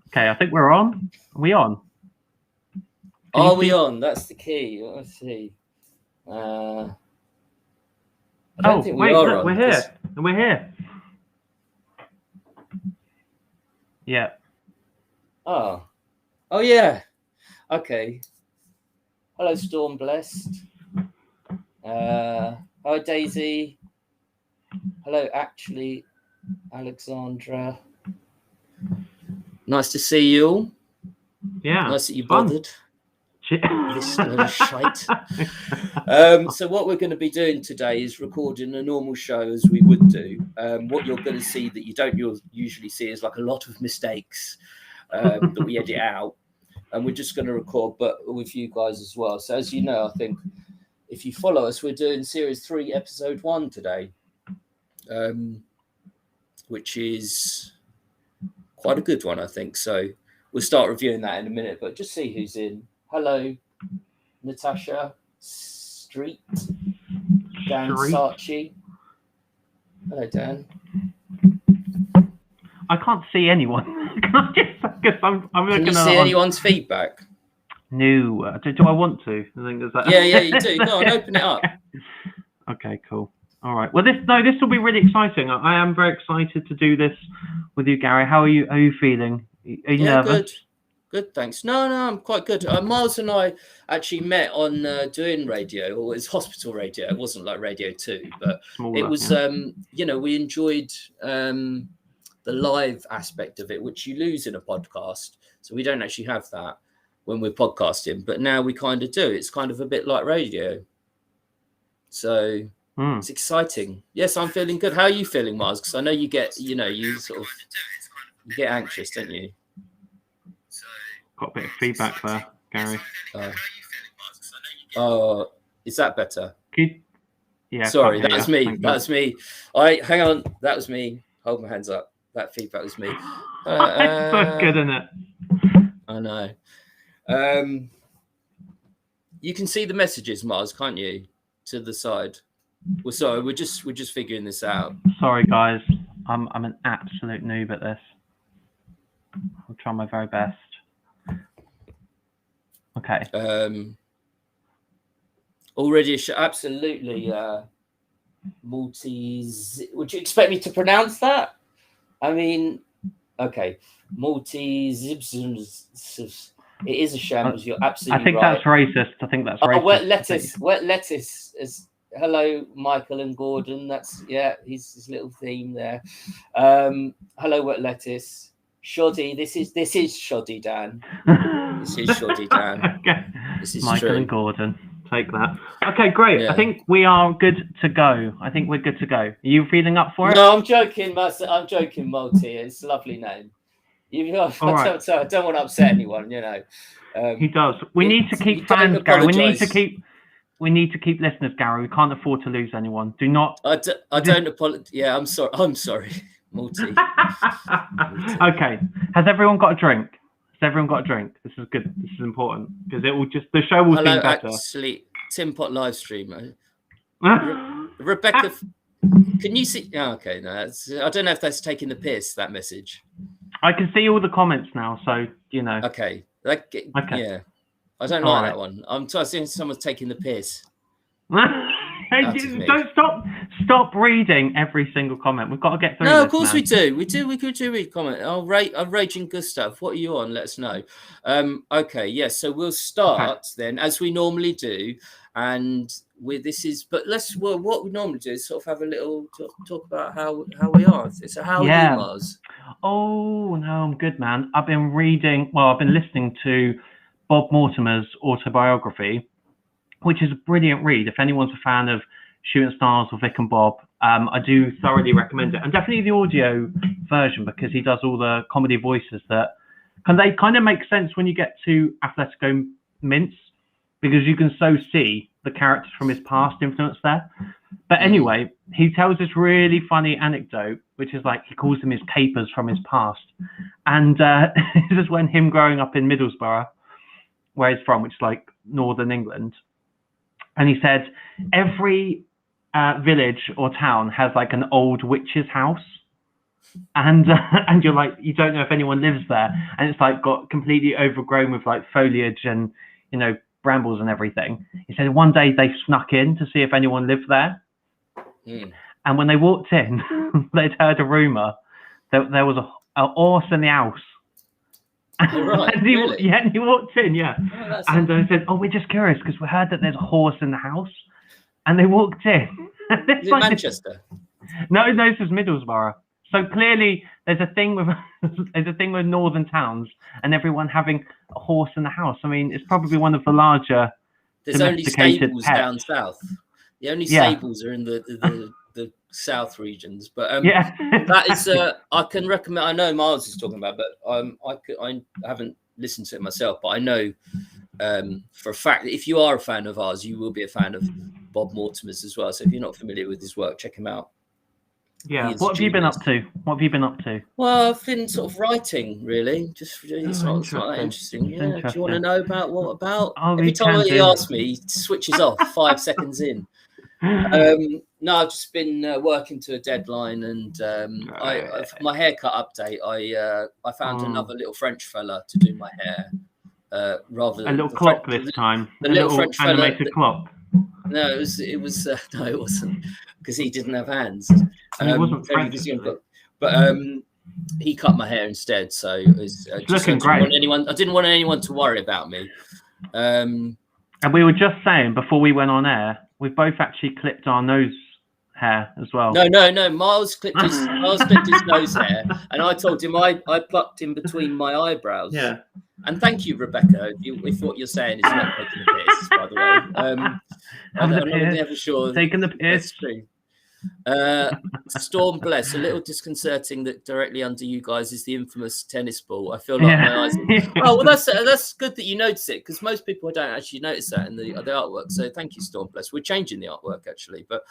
Okay, I think we're on. Are we on? Are we on? That's the key. Let's see. I don't think we are look, on. we're here. We're here. Yeah. Oh, yeah. Okay. Hello, Storm Blessed. Hi, Daisy. Hello, actually, Alexandra. Nice to see you all. Yeah. Nice that you bothered. This little shite. So what we're going to be doing today is recording a normal show as we would do. What you're going to see that you don't usually see is like a lot of mistakes that we edit out, and we're just going to record, but with you guys as well. So as you know, I think if you follow us, we're doing series 3, episode 1 today, which is quite a good one, I think. So we'll start reviewing that in a minute, but just see who's in. Hello, Natasha Street, Dan Sarchi. Hello, Dan. I can't see anyone. I'm Can you see anyone's feedback? No. Do I want to? I think there's that. Yeah, you do. Go on, open it up. Okay, cool. All right. Well, this will be really exciting. I am very excited to do this with you, Gary. How are you? Are you feeling? Are you nervous? Good, thanks. No, I'm quite good. Miles and I actually met on doing radio, or it's hospital radio. It wasn't like Radio 2, but smaller, it was, we enjoyed the live aspect of it, which you lose in a podcast. So we don't actually have that when we're podcasting, but now we kind of do. It's kind of a bit like radio. So it's exciting. Yes, I'm feeling good. How are you feeling, Miles? Because I know you get, you get anxious, don't you? Got a bit of feedback there, Gary. Is that better? Yeah. Sorry, that was me. That was me. Hang on. That was me. Hold my hands up. That feedback was me. It's so good, isn't it? I know. You can see the messages, Mars, can't you? To the side. Well, sorry, we're just figuring this out. Sorry, guys. I'm an absolute noob at this. I'll try my very best. Okay. Already absolutely Maltese. Would you expect me to pronounce that? I mean, okay, Maltese. It is a shambles. You're absolutely right. I think that's racist. I think that's racist. Wet lettuce. Wet lettuce is. Hello, Michael and Gordon. That's his little theme there. Hello, Wet Lettuce. Shoddy. This is Shoddy Dan. This is Shoddy Dan. Okay. This is Michael true. and Gordon. Take that. Okay, great. Yeah. I think we are good to go. I think we're good to go. Are you feeling up for it? No, I'm joking. I'm joking, Multi. It's a lovely name. I don't want to upset anyone. He does. We need to keep fans, Gary. We need to keep listeners, Gary. We can't afford to lose anyone. Do not. I don't apologize. Yeah, I'm sorry. I'm sorry, Multi. Okay. Has everyone got a drink? This is good. This is important because the show will seem better. Actually, Tim Pot live streamer. Rebecca, can you see? Oh, okay, no, I don't know if that's taking the piss. That message. I can see all the comments now, so you know. Okay. Yeah. I don't like that one. I'm seeing someone's taking the piss. Don't stop reading every single comment. We've got to get through this. No, of course we do. We do read comment. Raging Gustav, what are you on? Let us know. Okay, yes. So we'll start then as we normally do, and what we normally do is sort of have a little talk about how we are. So how are you, Mars? Oh no, I'm good, man. I've been listening to Bob Mortimer's autobiography, which is a brilliant read. If anyone's a fan of Shooting Stars or Vic and Bob, I do thoroughly recommend it. And definitely the audio version, because he does all the comedy voices that they kind of make sense when you get to Atletico Mints, because you can so see the characters from his past influence there. But anyway, he tells this really funny anecdote, which is like he calls them his capers from his past. And this is when him growing up in Middlesbrough, where he's from, which is like northern England. And he said every village or town has like an old witch's house. and and you're like, you don't know if anyone lives there, and it's like got completely overgrown with like foliage and brambles and everything. He said one day they snuck in to see if anyone lived there, and when they walked in, they'd heard a rumor that there was a horse in the house. Oh, right. And he walked in, and I said, "Oh, we're just curious because we heard that there's a horse in the house." And they walked in. Is it like Manchester? No, this is Middlesbrough. So clearly, there's a thing with northern towns and everyone having a horse in the house. I mean, it's probably one of the larger. There's only stables down south. The only stables are in the south regions, but that is I can recommend. I know Miles is talking about, but I haven't listened to it myself, but I know for a fact that if you are a fan of ours, you will be a fan of Bob Mortimer's as well. So if you're not familiar with his work, check him out. Yeah. What have you been up to? Well, I've been sort of writing, really. Just it's not that interesting. Yeah. Do you want to know about what about? Every time he asks me, he switches off 5 seconds in. No, I've just been working to a deadline, and for my haircut update, I found another little French fella to do my hair. Rather than a little clock this time. The little French animated clock. No, it was no, it wasn't, because he didn't have hands. He wasn't French, but he cut my hair instead. So it was looking great. I didn't want anyone to worry about me. And we were just saying before we went on air, we've both actually clipped our nose hair as well. No. Miles clipped his nose hair, and I told him I plucked in between my eyebrows. Yeah. And thank you, Rebecca, if what you're saying is not taking the piss, by the way. I'm never sure. Taking the piss. Storm Bless, a little disconcerting that directly under you guys is the infamous tennis ball. I feel like my eyes. Oh, well, that's good that you notice it, because most people don't actually notice that in the artwork. So thank you, Storm Bless. We're changing the artwork actually, but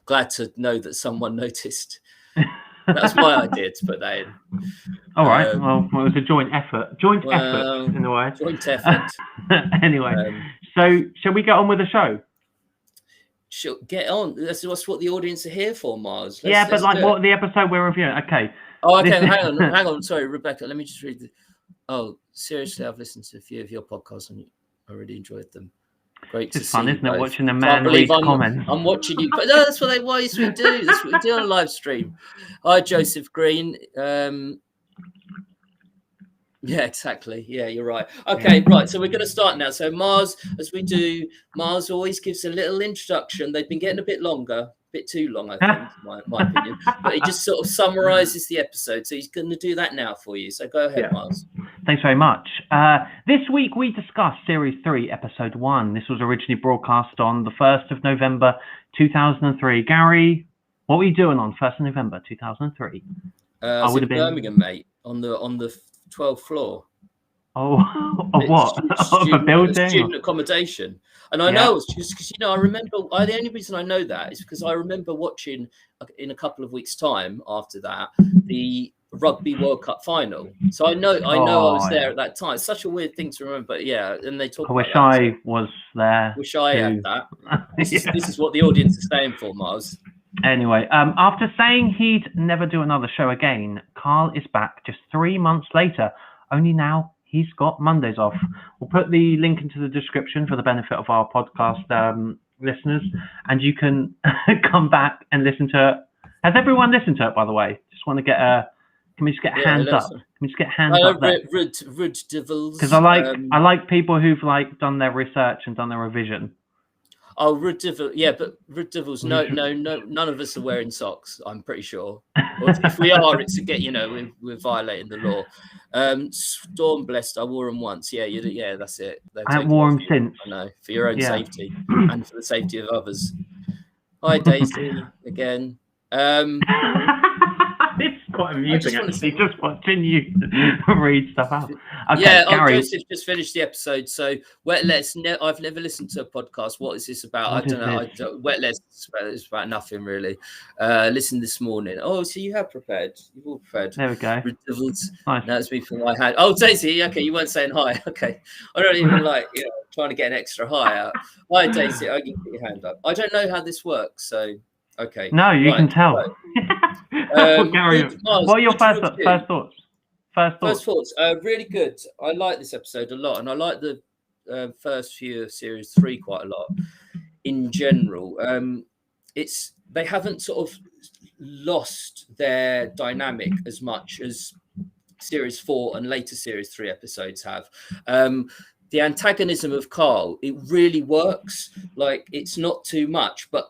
glad to know that someone noticed. That's my idea to put that in. All right. Well, it was a joint effort. Effort in a way. Joint effort. Anyway, so shall we get on with the show? Sure, get on. That's what the audience are here for, Mars. But like what the episode we're reviewing. Okay. Oh, okay. Hang on. Sorry, Rebecca. Let me just read. Oh, seriously, I've listened to a few of your podcasts and I really enjoyed them. Great to see. It's fun, isn't it? Watching the man read comments. I'm watching you. But no, that's what we do. That's what we do on a live stream. Hi, Joseph Green. Yeah, exactly. Yeah, you're right. Okay, right. So we're going to start now. So Mars, as we do, Mars always gives a little introduction. They've been getting a bit longer, a bit too long, I think, my opinion. But he just sort of summarizes the episode. So he's going to do that now for you. So go ahead, Mars. Thanks very much. This week we discussed Series 3, Episode 1. This was originally broadcast on the 1st of November, 2003. Gary, what were you doing on 1st of November, 2003? I would have been Birmingham, mate, on the 12th floor. Oh, of what? Of a building? Student accommodation. And I know it's just because, I remember, the only reason I know that is because I remember watching in a couple of weeks' time after that, the Rugby World Cup final. So I know I was there at that time. It's such a weird thing to remember, but and they talk about that. I was there. Wish I had that. This is what the audience is staying for, Mars. Anyway, after saying he'd never do another show again, Karl is back just 3 months later. Only now he's got Mondays off. We'll put the link into the description for the benefit of our podcast listeners, and you can come back and listen to it. Has everyone listened to it, by the way? Just want to get can we just get hands up? Can we just get hands up there? Because I like people who've done their research and done their revision. Oh, Red Devil, but Red Devils, no, none of us are wearing socks, I'm pretty sure. Or if we are, it's we're violating the law. Storm Blessed, I wore them once. Yeah, that's it. I haven't worn them since. I know, for your own safety and for the safety of others. Hi, Daisy, again. It's quite amusing, actually, just watching you read stuff out. Okay, Gary. Joseph just finished the episode. So, Wet Let's. I've never listened to a podcast. What is this about? I don't know. Wet Let's is about nothing, really. Listen this morning. Oh, so you have prepared. You've all prepared. There we go. Nice. That's me from my hand. Oh, Daisy. Okay, you weren't saying hi. Okay. I don't even trying to get an extra hi out. Hi, Daisy. I can put your hand up. I don't know how this works, so Okay. No, you can tell. Right. What are your first thoughts? First thoughts. Really good. I like this episode a lot, and I like the first few of series 3 quite a lot. In general, they haven't sort of lost their dynamic as much as series 4 and later series 3 episodes have. The antagonism of Karl, it really works. Like, it's not too much, but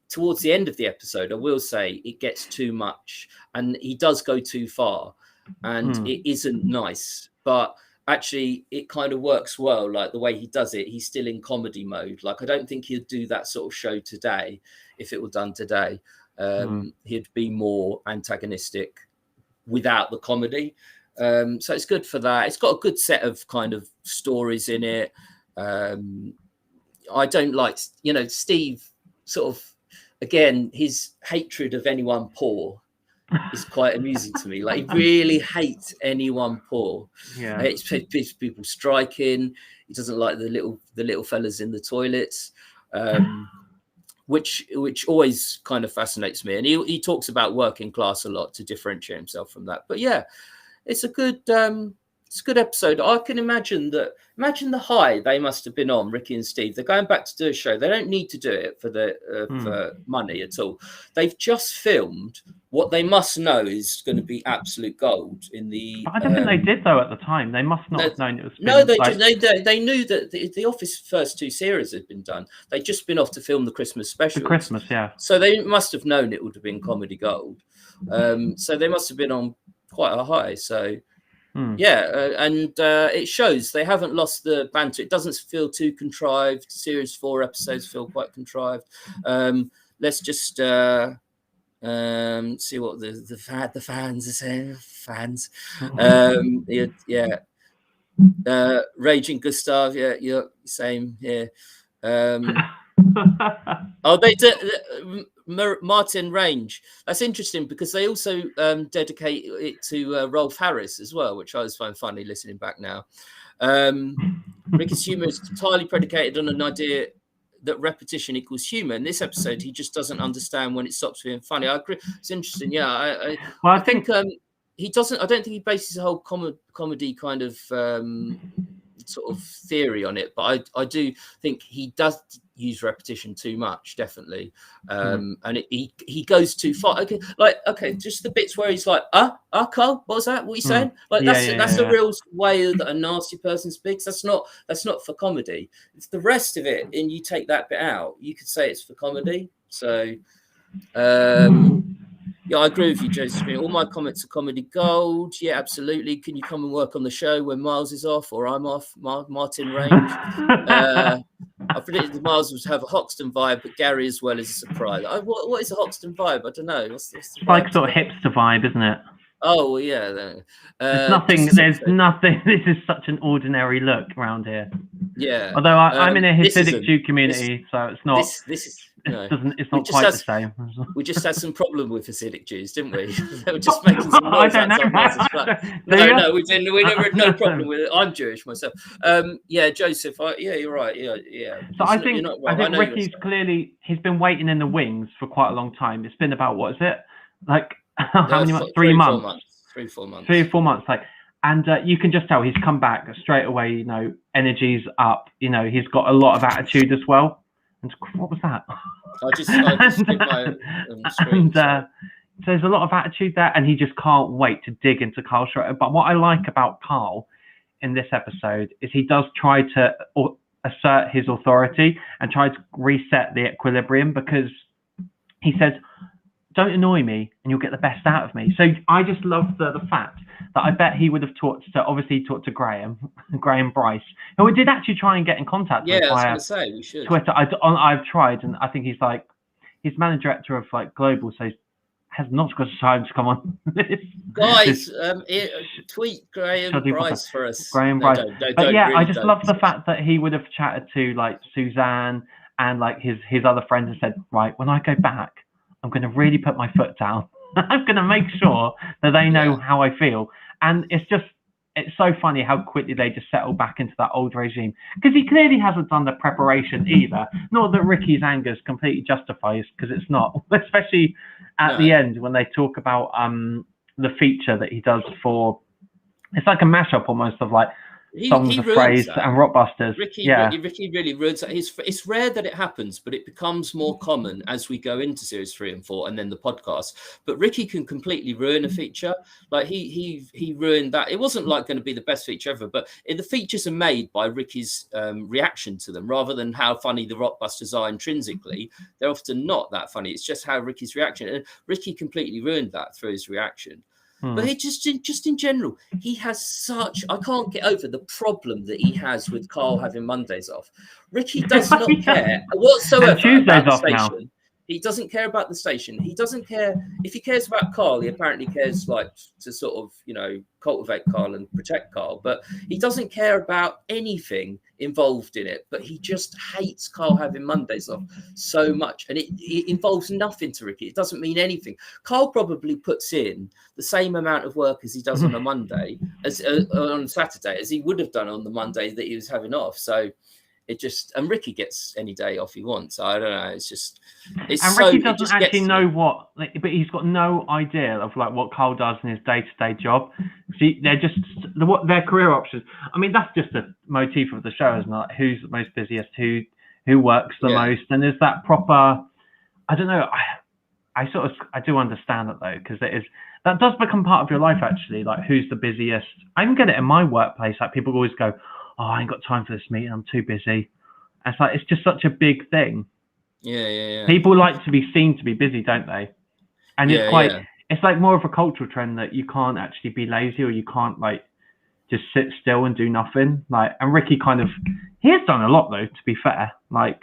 towards the end of the episode, I will say it gets too much, and he does go too far, and it isn't nice. But actually, it kind of works well. Like the way he does it, he's still in comedy mode. Like, I don't think he'd do that sort of show today if it were done today. He'd be more antagonistic without the comedy. So it's good for that. It's got a good set of kind of stories in it. I don't like, Steve sort of, again, his hatred of anyone poor is quite amusing to me. Like, he really hates anyone poor. Yeah, it's people striking. He doesn't like the little fellas in the toilets, which always kind of fascinates me. And he talks about working class a lot to differentiate himself from that. But yeah, it's a good episode. I can imagine the high they must have been on, Ricky and Steve. They're going back to do a show. They don't need to do it for money at all. They've just filmed what they must know is going to be absolute gold in the. But I don't think they did though at the time. They must not have known it was. No, they knew that the Office first 2 series had been done. They'd just been off to film the Christmas special. The Christmas, yeah. So they must have known it would have been comedy gold. So they must have been on quite a high. So. And it shows they haven't lost the banter. It doesn't feel too contrived. Series 4 episodes feel quite contrived. Let's just see what the fans are saying. Raging Gustav, you're same here. They did. Martin Range. That's interesting because they also dedicate it to Rolf Harris as well, which I always find funny listening back now. Ricky's humor is entirely predicated on an idea that repetition equals humor. In this episode, he just doesn't understand when it stops being funny. I agree. It's interesting. Yeah, I think he doesn't. I don't think he bases a whole comedy kind of sort of theory on it, but I do think he does use repetition too much, definitely. And he goes too far. Okay, just the bits where he's like, Karl, what was that? What are you saying? Like that's the real way that a nasty person speaks. That's not for comedy. It's the rest of it, and you take that bit out, you could say it's for comedy. So yeah, I agree with you, Josephine. All my comments are comedy gold. Yeah, absolutely. Can you come and work on the show when Miles is off or I'm off? Martin Range. I predicted Miles would have a Hoxton vibe, but Gary as well is a surprise. What is a Hoxton vibe? I don't know. What's the it's like sort of hipster vibe, isn't it? Oh, well, yeah. There's nothing. This is such an ordinary look around here. Yeah. Although I'm in a Hasidic Jew community, so it's not. It's not quite the same. We just had some problem with Hasidic Jews, didn't we? They were just making some noise. I don't know. No, we didn't. We never had no problem with it. I'm Jewish myself. Yeah, Joseph. Yeah, you're right. Yeah. So I think Ricky's clearly he's been waiting in the wings for quite a long time. It's been about what is it? Like how many months? 3 months. 3 or 4 months. 3 or 4 months. Like, and you can just tell he's come back straight away. You know, energy's up. You know, he's got a lot of attitude as well. And what was that? I just hit my screen. So there's a lot of attitude there, and he just can't wait to dig into Karl Schroeder. But what I like about Karl in this episode is he does try to assert his authority and try to reset the equilibrium, because he says, don't annoy me and you'll get the best out of me. So I just love the fact that I bet he would have talked to Graham Bryce, who did actually try and get in contact with via I was going to say, we should. Twitter. I've tried, and I think he's like, he's managing director of like Global, so he has not got time to come on this. Guys, tweet Graham Bryce for us. Graham Bryce. But yeah, I just love the fact that he would have chatted to like Suzanne and like his other friends and said, right, when I go back, I'm going to really put my foot down. I'm going to make sure that they know how I feel. And it's just it's so funny how quickly they just settle back into that old regime, because he clearly hasn't done the preparation either. Not that Ricky's anger is completely justified, because it's not, especially at the end when they talk about the feature that he does for, it's like a mashup almost of like Songs of Praise and Rockbusters. Ricky really ruins that. It's rare that it happens, but it becomes more common as we go into series 3 and 4 and then the podcast. But Ricky can completely ruin a feature. Like he ruined that. It wasn't like going to be the best feature ever, but the features are made by Ricky's reaction to them rather than how funny the Rockbusters are intrinsically. They're often not that funny. It's just how Ricky's reaction. And Ricky completely ruined that through his reaction. But he just in general, he has such. I can't get over the problem that he has with Karl having Mondays off. Ricky does not care whatsoever about the station. Now. He doesn't care about the station. He doesn't care if he cares about Karl. He apparently cares like to sort of cultivate Karl and protect Karl, but he doesn't care about anything involved in it. But he just hates Karl having Mondays off so much, and it involves nothing to Ricky. It doesn't mean anything. Karl probably puts in the same amount of work as he does on a Monday as on Saturday as he would have done on the Monday that he was having off. So. And Ricky gets any day off he wants. I don't know. Ricky doesn't actually know what, but he's got no idea of like what Karl does in his day-to-day job. See, they're just their career options. I mean, that's just a motif of the show, isn't it? Who's the most busiest? Who works the most? And there's that proper. I don't know. I do understand it though, because that does become part of your life actually. Like who's the busiest? I even get it in my workplace. Like people always go, "Oh, I ain't got time for this meeting. I'm too busy." And it's like it's just such a big thing. Yeah. People like to be seen to be busy, don't they? And it's like more of a cultural trend that you can't actually be lazy or you can't like just sit still and do nothing. Like, and Ricky he has done a lot though. To be fair, like.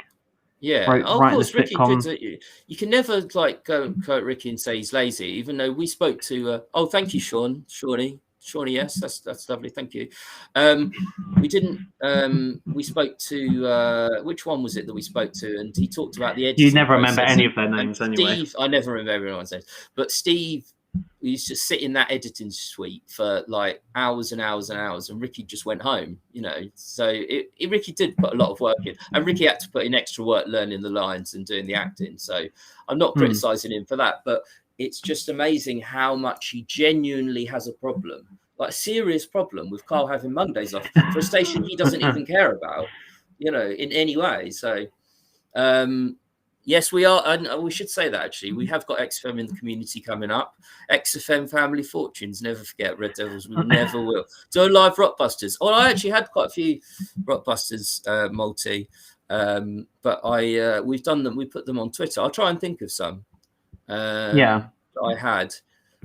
Yeah, of course, Ricky could. You can never like go at Ricky and say he's lazy, even though we spoke to. Thank you, Shawnee, yes, that's lovely. Thank you. We didn't. We spoke to which one was it that we spoke to, and he talked about the editing. You never remember any of their names, anyway. Steve, I never remember everyone's names, but Steve. We used to sit in that editing suite for like hours and hours and hours, and Ricky just went home, So Ricky did put a lot of work in, and Ricky had to put in extra work learning the lines and doing the acting. So I'm not criticizing him for that, but it's just amazing how much he genuinely has a problem, like a serious problem with Karl having Mondays off for a station he doesn't even care about, in any way. So, yes, we are. And we should say that actually. We have got XFM in the community coming up. XFM Family Fortunes. Never forget Red Devils. We never will. Do live Rockbusters. Oh, I actually had quite a few Rockbusters multi. But we've done them. We put them on Twitter. I'll try and think of some. That I had.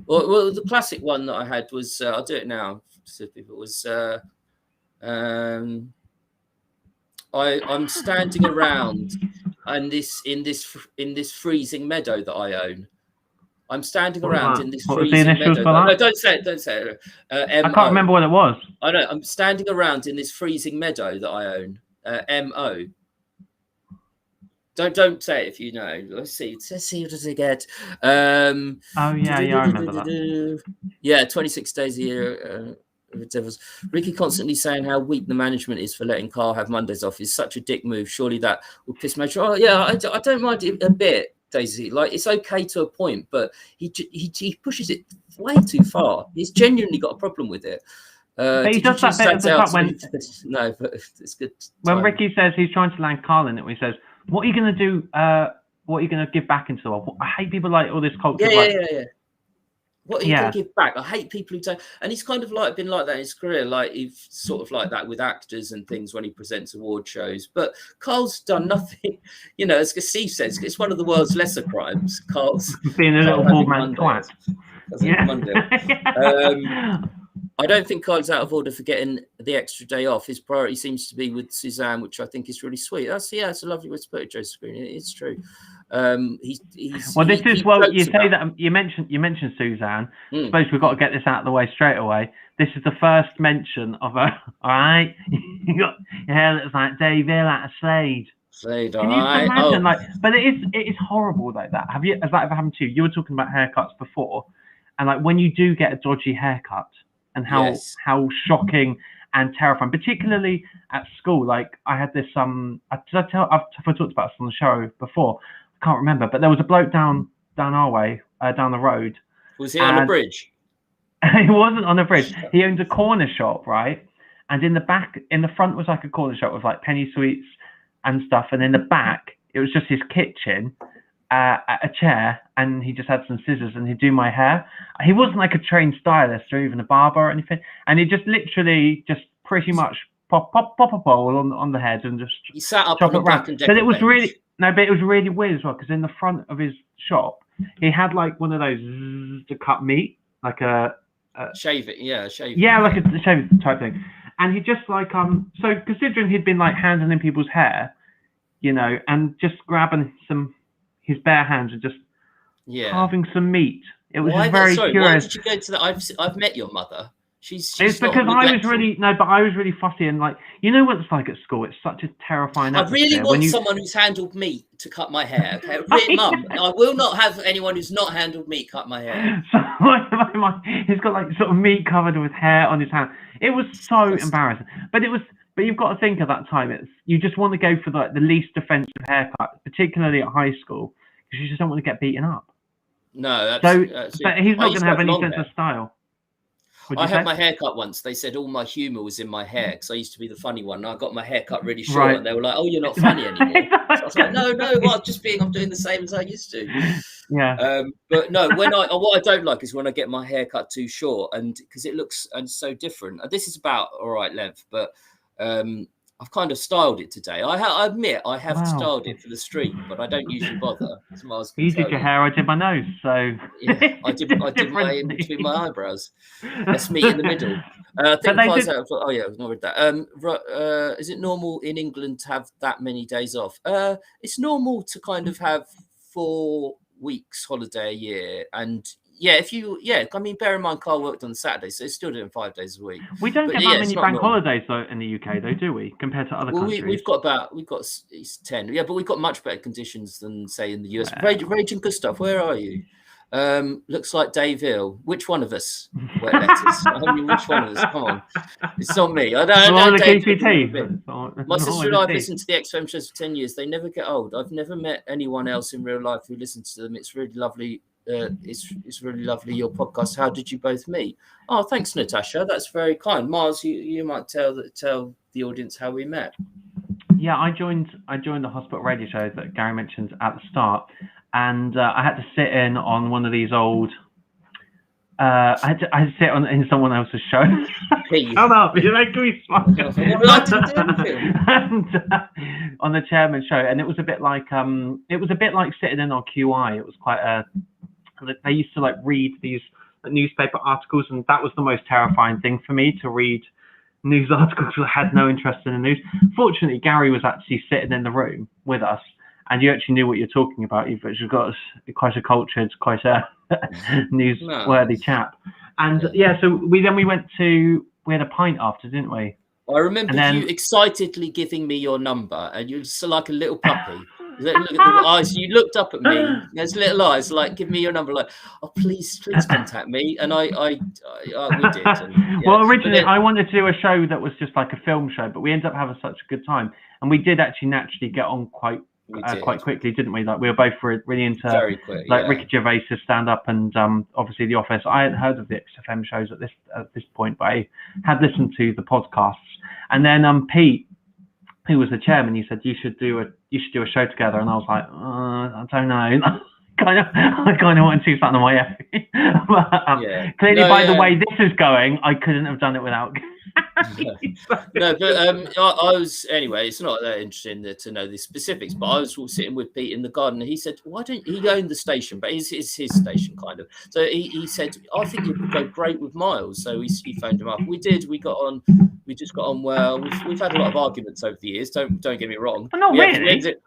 Well, the classic one that I had was. I'll do it now. It was. I'm standing around. And in this freezing meadow that I own, I'm standing around in this freezing meadow. No, don't say it. I can't remember what it was. I know. I'm standing around in this freezing meadow that I own. MO. Don't say it if you know. Let's see what does it get. I remember that. Yeah, 26 days a year. Ricky constantly saying how weak the management is for letting Karl have Mondays off is such a dick move. Surely that will piss me off. Oh yeah, I don't mind it a bit, Daisy. Like it's okay to a point, but he pushes it way too far. He's genuinely got a problem with it. But he does that bit at the top when no, but it's good. When Ricky says he's trying to land Karl in it, he says, "What are you going to do? What are you going to give back into the world?" I hate people like all this culture. Yeah. What are you going to give back? I hate people who don't. And he's kind of like been like that in his career. Like he's sort of like that with actors and things when he presents award shows. But Karl's done nothing. As Steve says, it's one of the world's lesser crimes. Karl's being a little bald man twat. I don't think Karl's out of order for getting the extra day off. His priority seems to be with Suzanne, which I think is really sweet. It's a lovely way to put it, Joe Screen. It's true. You say that you mentioned Suzanne. I suppose we've got to get this out of the way straight away. This is the first mention of her. All right, you got your hair looks like Dave Hill out of Slade. Slade, Can you imagine? But it is horrible like that. Has that ever happened to you? You were talking about haircuts before, and like when you do get a dodgy haircut, and how shocking and terrifying, particularly at school. Like I had this I've talked about this on the show before. I can't remember, but there was a bloke down our way, down the road. Was he on a bridge? He wasn't on a bridge. He owned a corner shop, right? And in the front was like a corner shop with like penny sweets and stuff, and in the back it was just his kitchen, a chair, and he just had some scissors, and he'd do my hair. He wasn't like a trained stylist or even a barber or anything, and he just literally just pretty much pop a bowl on the head and just he sat up on a black and but it was really weird as well, because in the front of his shop he had like one of those to cut meat, like a shave it, like a shave type thing. And he just like so considering he'd been like handling people's hair, you know, and just grabbing his bare hands and just carving some meat. It was very curious. Why did you go to that? I've met your mother. She's it's because I was really fussy, and like, you know what it's like at school. It's such a terrifying atmosphere. I really want someone who's handled meat to cut my hair. Okay, Mum, I will not have anyone who's not handled meat cut my hair. So he's got like sort of meat covered with hair on his hand. It was so embarrassing. But you've got to think at that time, you just want to go for the least offensive haircut, particularly at high school, because you just don't want to get beaten up. No, but he's not going to have any sense of style. I had my hair cut once. They said all my humour was in my hair because I used to be the funny one. And I got my hair cut really short, and they were like, "Oh, you're not funny anymore." So I was like, "No, I'm doing the same as I used to." Yeah. But no, what I don't like is when I get my hair cut too short, and because it looks so different. This is about all right length, but I've kind of styled it today. I admit I have styled it for the street, but I don't usually bother. You did your hair, I did my nose, so yeah, I did my in between my eyebrows. Let's meet in the middle. I think I've not read that. Is it normal in England to have that many days off? It's normal to kind of have 4 weeks holiday a year, and I mean, bear in mind, Karl worked on Saturday, so he's still doing 5 days a week. We don't get that many bank holidays though in the UK, though, do we? Compared to other countries, we've got 10. Yeah, but we've got much better conditions than say in the US. Raging Gustav, where are you? Looks like Dave Hill. Which one of us? Wet letters. I mean, which one of us? Come on, it's not me. I don't. My sister and I have listened to the XFM shows for 10 years. They never get old. I've never met anyone else in real life who listens to them. It's really lovely. It's really lovely, your podcast. How did you both meet? Oh, thanks, Natasha. That's very kind. Miles, you might tell the audience how we met. Yeah, I joined the hospital radio show that Gary mentioned at the start, and I had to sit in on one of these old. I had to sit in someone else's show. Shut up! You're making me smile. On the chairman's show, and it was a bit like sitting in on QI. It was quite they used to like read these newspaper articles, and that was the most terrifying thing for me, to read news articles. I had no interest in the news. Fortunately, Gary was actually sitting in the room with us, and you actually knew what you're talking about. You've actually got quite a cultured, quite a newsworthy chap. And so we had a pint after, didn't we? I remember you excitedly giving me your number, and you were like a little puppy. Look at the eyes. You looked up at me. There's little eyes, like, give me your number. Like, oh, please contact me. And we did. And, well, originally I wanted to do a show that was just like a film show, but we ended up having such a good time, and we did actually naturally get on quite quickly, didn't we? Like, we were both really into Ricky Gervais' stand up, and obviously The Office. I hadn't heard of the XFM shows at this point, but I had listened to the podcasts. And then Pete, who was the chairman, he said you should do a show together, and I was like, I don't know. I kind of want to do something on my own. But clearly, by the way this is going, I couldn't have done it without. No, but I was, anyway, it's not that interesting to know the specifics, but I was sitting with Pete in the garden, and he said, why don't he owned the station, but it's his station kind of. So he said, I think you would go great with Miles. So he phoned him up. We got on. We just got on well. We've had a lot of arguments over the years. Don't get me wrong.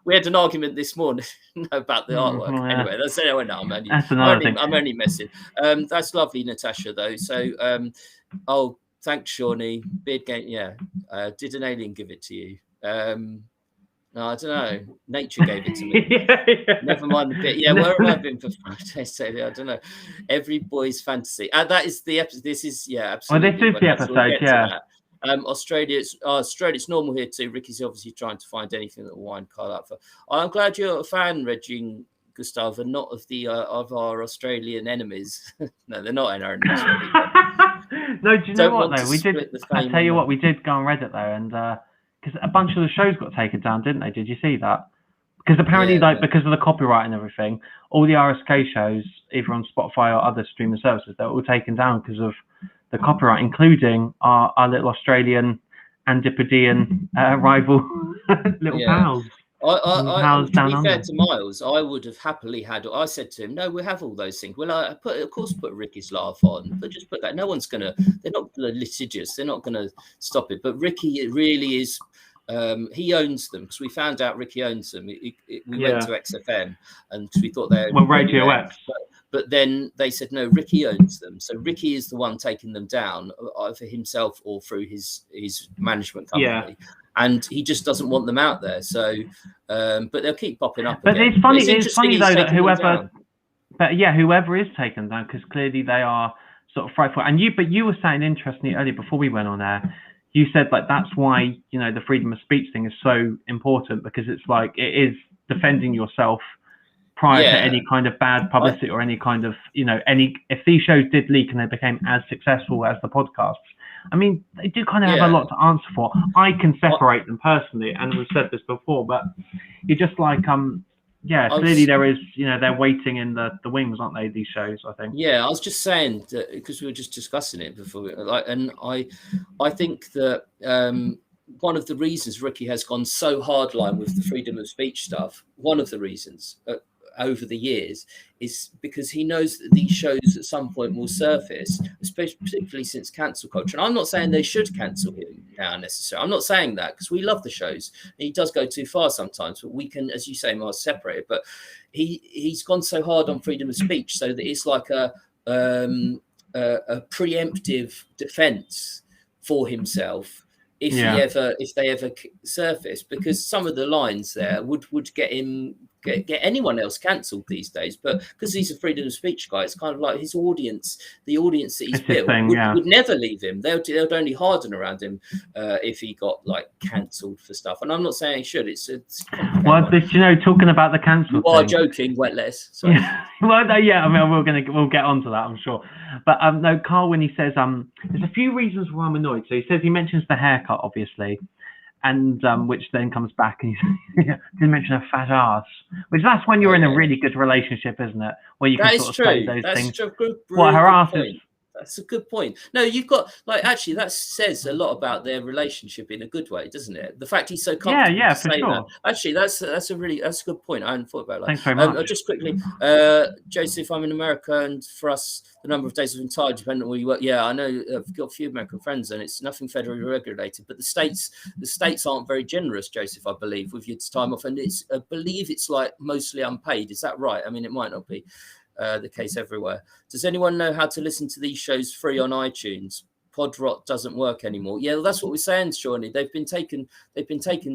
We had an argument this morning about the artwork. Anyway, that's anyway. No, I'm only messing. That's lovely, Natasha. Though. So, thanks, Shawnee. Beard game. Yeah. Did an alien give it to you? No, I don't know. Nature gave it to me. Never mind the bit. Yeah, where have I been for Friday? I don't know. Every boy's fantasy. That is the episode. This is absolutely. Well, this is the episode. Yeah. Australia. It's normal here too. Ricky's obviously trying to find anything that will wind Karl up for. I'm glad you're a fan, Reggie, Gustav, and not of the of our Australian enemies. No, they're not our enemies. Really, no, do you know what though? We did. I tell you what, we did go on Reddit though, and because a bunch of the shows got taken down, didn't they? Did you see that? Because apparently, because of the copyright and everything, all the RSK shows, either on Spotify or other streaming services, they're all taken down because of the copyright, including our little Australian Antipodean rival little pals. To be fair to Miles, I would have happily had. I said to him, "No, we have all those things." Well, of course, put Ricky's laugh on, but just put that. No one's gonna. They're not litigious. They're not gonna stop it. But Ricky, it really is. He owns them because we found out Ricky owns them. We went to XFM and we thought they were Radio X. But then they said, no, Ricky owns them. So Ricky is the one taking them down, either himself or through his management company. Yeah. And he just doesn't want them out there. So, but they'll keep popping up. But again. It's funny though that whoever is taken down, because clearly they are sort of frightful. And you were saying interestingly earlier before we went on air, you said like that's why the freedom of speech thing is so important, because it's like it is defending yourself prior to any kind of bad publicity or any kind of if these shows did leak and they became as successful as the podcasts. I mean, they do kind of have a lot to answer for. I can separate them personally, and we've said this before, but you're just like clearly there is they're waiting in the wings, aren't they, these shows, I think. I was just saying that because we were just discussing it before, and I think that one of the reasons Ricky has gone so hardline with the freedom of speech stuff, one of the reasons over the years, is because he knows that these shows at some point will surface, especially particularly since cancel culture. And I'm not saying they should cancel him now necessarily. I'm not saying that, because we love the shows. He does go too far sometimes, but we can, as you say, Mars, separate it. But he's gone so hard on freedom of speech so that it's like a preemptive defense for himself if they ever surface, because some of the lines there would get him get anyone else cancelled these days, but because he's a freedom of speech guy, it's kind of like his audience, the audience that he's built would never leave him. They'd only harden around him if he got like cancelled for stuff. And I'm not saying he should. It's well, talking about the cancel. You are joking, wet less. Sorry. Well, no, I mean, we'll get onto that, I'm sure. But no, Karl, when he says there's a few reasons why I'm annoyed. So he mentions the haircut, obviously. And which then comes back and he didn't mention a fat ass, which that's when you're in a really good relationship, isn't it? Where you can sort of say those things. What her ass is. That's a good point. No, you've got actually that says a lot about their relationship in a good way, doesn't it? The fact he's so comfortable to say that. Actually, that's a good point. I hadn't thought about that. Thanks very much. Just quickly, Joseph, I'm in America, and for us, the number of days of entire dependent on where you work. Yeah, I know. I've got a few American friends, and it's nothing federally regulated. But the states aren't very generous, Joseph, I believe, with your time off, and I believe it's like mostly unpaid. Is that right? I mean, it might not be the case everywhere. Does anyone know how to listen to these shows free on iTunes? Podrot doesn't work anymore. Yeah, well, that's what we're saying, Shawnee. They've been taken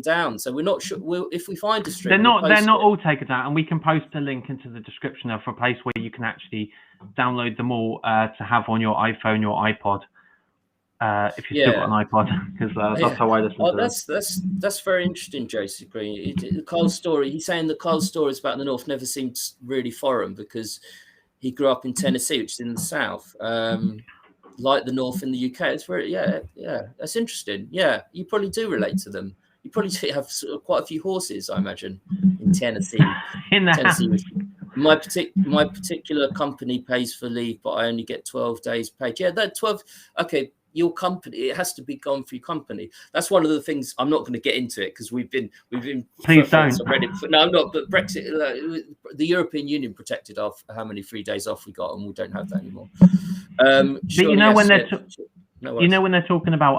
down. So we're not sure. If we find a stream, they're not all taken down, and we can post a link into the description of a place where you can actually download them all to have on your iPhone, your iPod. If you've still got an iPod, because that's how I listen to them. That's very interesting, Joseph Green. Karl's story, he's saying that Karl's stories about the North never seemed really foreign because he grew up in Tennessee, which is in the South, like the North in the UK. It's very, that's interesting. Yeah, you probably do relate to them. You probably have quite a few horses, I imagine, in Tennessee. My particular company pays for leave, but I only get 12 days paid. Yeah, that 12. Okay. Your company, it has to be gone for your company. That's one of the things. I'm not going to get into it because we've been. Please don't. No, I'm not. But Brexit, the European Union protected off how many free days off we got, and we don't have that anymore. But when they're talking about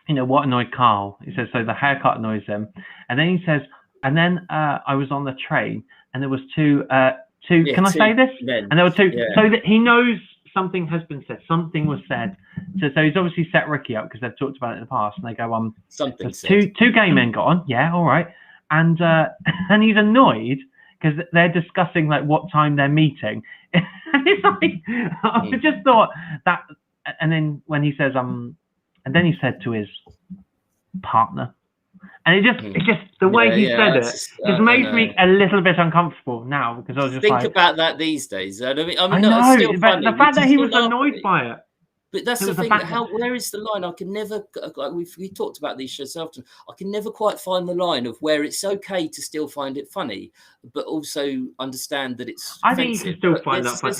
what annoyed Karl, he says so the haircut annoys him, and then he says, and then I was on the train and there was two. Can I say this? Men. And there were two. Yeah. So that he knows something has been said. Something was said. So he's obviously set Ricky up because they've talked about it in the past, and they go, something two gay men got on. Yeah, all right. and he's annoyed because they're discussing like what time they're meeting. And it's like, I just thought that, and then when he says, and then he said to his partner, and it just the way he said it just made me a little bit uncomfortable now, because I was just think about that these days. I mean, I know, it's still but funny, the fact that he was annoyed by it. But that's the thing. Where is the line? I can never. Like we talked about these shows often. I can never quite find the line of where it's okay to still find it funny, but also understand that it's. I think you can still find that funny.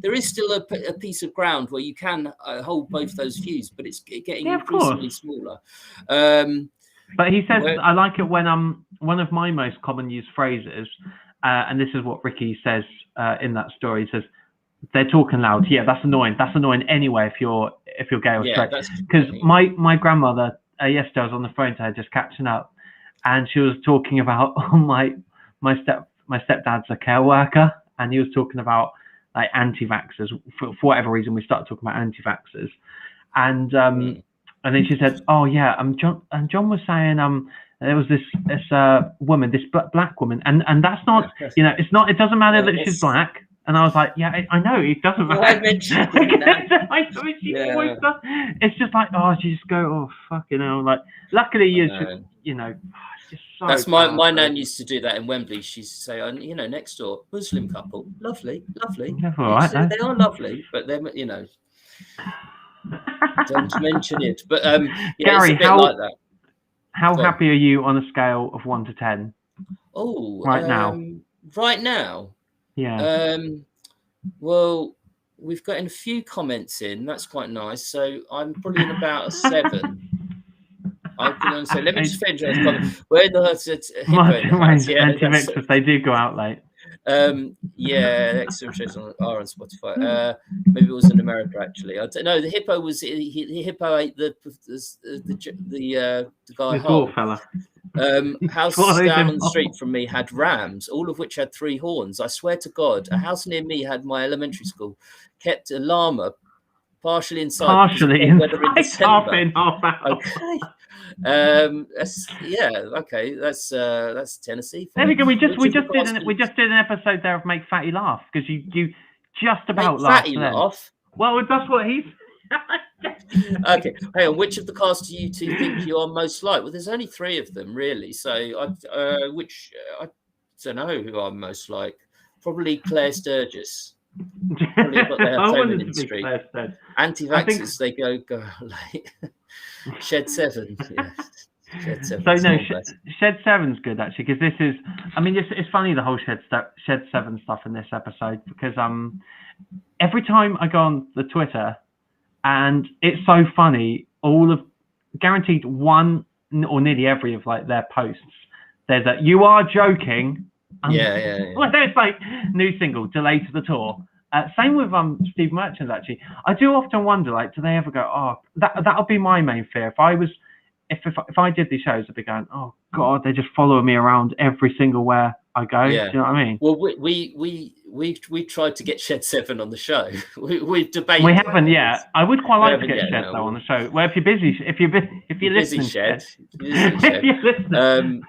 There is still a piece of ground where you can hold both those views, but it's getting increasingly smaller. But he says, I like it when one of my most common used phrases, and this is what Ricky says in that story. He says, they're talking loud. Yeah, that's annoying. That's annoying anyway if you're gay or straight. Because my grandmother, yesterday I was on the phone to her just catching up, and she was talking about my stepdad's a care worker, and he was talking about like anti-vaxxers. For whatever reason, we started talking about anti-vaxxers, and then she said, "Oh yeah, John was saying there was this woman, this black woman, and that's not, it's not. It doesn't matter that she's black." And I was like, yeah, I know, it doesn't matter. I mentioned always does. It's just like, she just go, oh, fucking hell. Like, luckily, it's just so that's my nan used to do that in Wembley. She used to say, next door, Muslim couple, lovely. Yeah, all right, they are lovely, but they're, don't mention it. But Gary, it's a bit like that. How happy are you on a scale of 1 to 10? Oh, right now. Right now. Yeah. Well, we've got a few comments in. That's quite nice. So I'm probably in about a 7. I'm going to say, let me just finish this comment. Where the anti-vaxxers, they do go out late. Extra shows are on Spotify. Maybe it was in America actually. I don't know. The hippo was the hippo ate the guy. The poor fella. House down the street from me had rams, all of which had 3 horns. I swear to God, a house near me had my elementary school kept a llama partially inside. Half in, half out. Okay. That's Tennessee. There we go. We just did an episode there of Make Fatty Laugh, because you just about laughed. Fatty laugh. Well, that's what he's. Okay. Hey, on which of the cast do you two think you are most like? Well, there's only 3 of them really. So I don't know who I'm most like. Probably Claire Sturgis. Probably got their feminine streak. Anti-vaxxers, they go like Shed 7. Yeah. Shed 7. So no, Shed 7's good actually, because this is. I mean, it's funny, the whole Shed 7 stuff in this episode, because every time I go on the Twitter, and it's so funny, guaranteed one or nearly every of like their posts, there's that "you are joking." Well, there's like new single, delay to the tour. Same with Steve Merchant actually. I do often wonder, like, do they ever go, oh, that'll be my main fear. If I did these shows, I'd be going, oh God, they just follow me around every single where I go. Yeah. Do you know what I mean? Well, we tried to get Shed 7 on the show. We've debated. We haven't yet. I would quite like to get Shed though on the show. Well, if you're busy, if you're listening, Shed. If you're listening.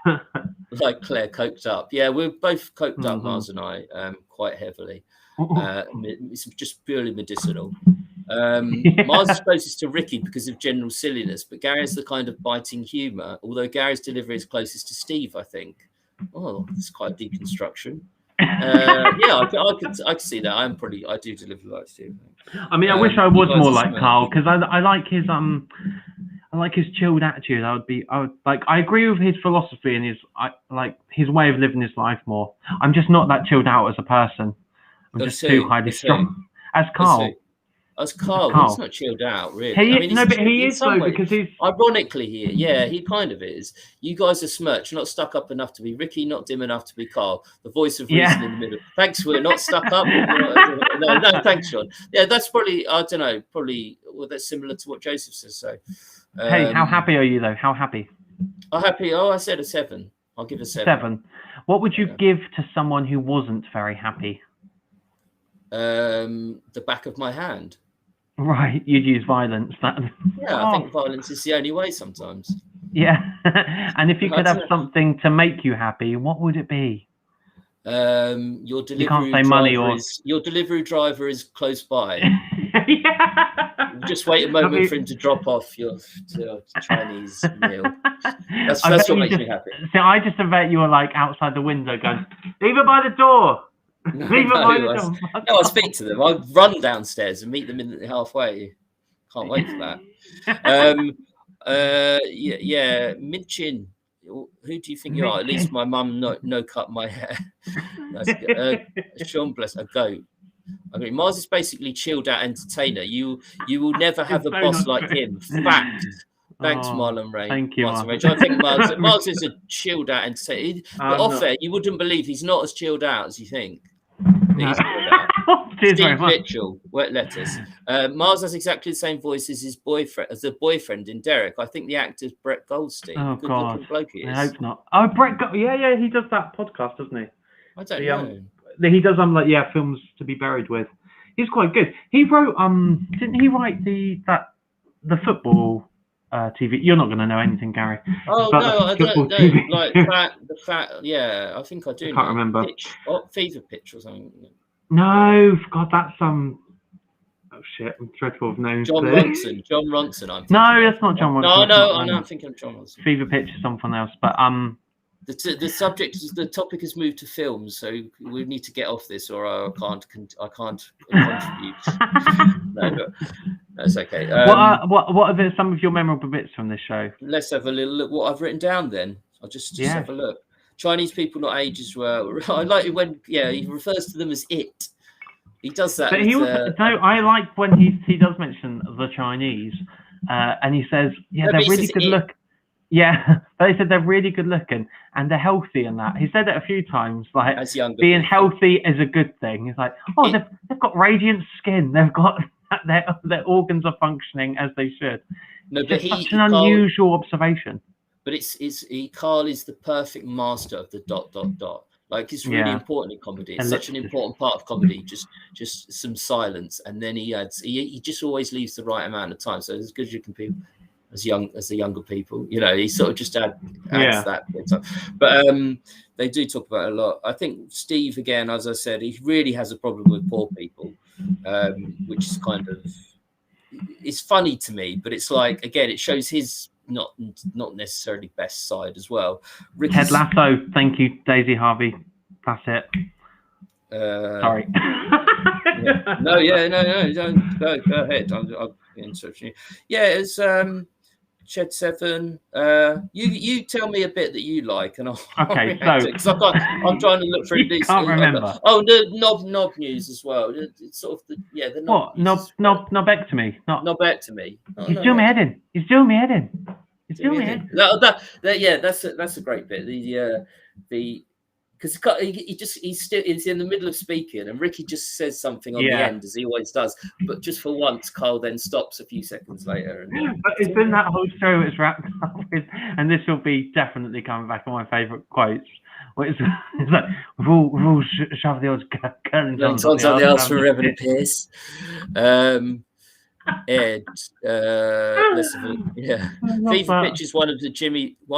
Like Claire, coked up. Yeah, we're both coked up, Mars and I, quite heavily. It's just purely medicinal. Mars is closest to Ricky because of general silliness, but Gary has the kind of biting humour, although Gary's delivery is closest to Steve, I think. Oh, that's quite a deconstruction. I could see that. I do deliver like Steve. I mean, I wish I was more like Karl, because I like his chilled attitude. I agree with his philosophy and his way of living his life more. I'm just not that chilled out as a person. I'm just too highly strung. As Karl. As Karl, he's not chilled out, really. He is though, because he's ironically here. He kind of is. You guys are smirched, not stuck up enough to be Ricky, not dim enough to be Karl. The voice of reason in the middle. Thanks, we're not stuck up. No, thanks, Sean. Yeah, that's probably, I don't know, that's similar to what Joseph says. So, hey, how happy are you though? How happy? I'm happy. I said a 7. I'll give a 7. 7. What would you give to someone who wasn't very happy? The back of my hand. Right, you'd use violence. I think violence is the only way sometimes. Yeah. And if you could have something to make you happy, what would it be? Your delivery You can't say money or your delivery driver is close by. Yeah. Just wait a moment for him to drop off your Chinese meal. That's what makes me happy. So I just bet you were like outside the window going, leave it by the door. Leave it by the door. No, I speak to them. I run downstairs and meet them halfway. Can't wait for that. Minchin. Who do you think you are? At least my mum no cut my hair. Sean, bless a goat. I mean, Mars is basically chilled out entertainer. You will never have a boss like him. Fact. Thanks, Marlon Ray. Thank you, Martin Ray. I think Mars is a chilled out entertainer. But off air, you wouldn't believe he's not as chilled out as you think. He's chilled out. Steve Mitchell, wet lettuce. Mars has exactly the same voice as his boyfriend, as the boyfriend in Derek. I think the actor's Brett Goldstein. Oh, good God. looking bloke he is. I hope not. Oh, Brett, yeah, he does that podcast, doesn't he? I don't know. He does films to be buried with. He's quite good. He wrote didn't he write the football TV? You're not going to know anything, Gary. Oh no, I don't know. Like the fact. Yeah, I think I do. I can't remember. Fever Pitch or something. No, God, that's Oh shit, I'm dreadful of names. John Ronson. No, that's not John Ronson. No, I'm thinking of John Ronson. Fever Pitch is someone else, but the topic has moved to films, so we need to get off this, or I can't contribute. No, but that's okay. What are some of your memorable bits from this show? Let's have a little look. What I've written down then. I'll just have a look. Chinese people not age as well. I like it when he refers to them as it. He does that. But he also, I like when he does mention the Chinese, and he says, they're really good look. Yeah, they said they're really good looking and they're healthy and that. He said it a few times, like being healthy is a good thing. He's like, they've got radiant skin. They've got their organs are functioning as they should. No, but such an unusual observation. But Karl is the perfect master of the ... Like it's really important in comedy. It's such an important part of comedy. Just some silence, and then he adds. He just always leaves the right amount of time. So as good as you can be, as the younger people, he sort of just adds that bit of time. But they do talk about it a lot. I think Steve, again, as I said, he really has a problem with poor people, which is kind of it's funny to me. But it's like, again, it shows his not necessarily best side as well. Ted Lasso, thank you, Daisy Harvey. That's it. Sorry. No, don't go ahead. I'll insert you. Yeah, it's Shed 7. You tell me a bit that you like, and I'll because I'm trying to look through these. Can't remember. The knob news as well. It's sort of the knob. What knobectomy? Knobectomy. He's doing my head in. He's doing my head in. He's doing my head. That's a great bit. Because he's in the middle of speaking, and Ricky just says something on the end, as he always does. But just for once, Karl then stops a few seconds later. But it's in that whole show it's wrapped up with, and this will be definitely coming back on my favourite quotes. It's like we've all shoved the old curtains on the house for Reverend Pierce. Ed, let's have a look. Fever Pitch is one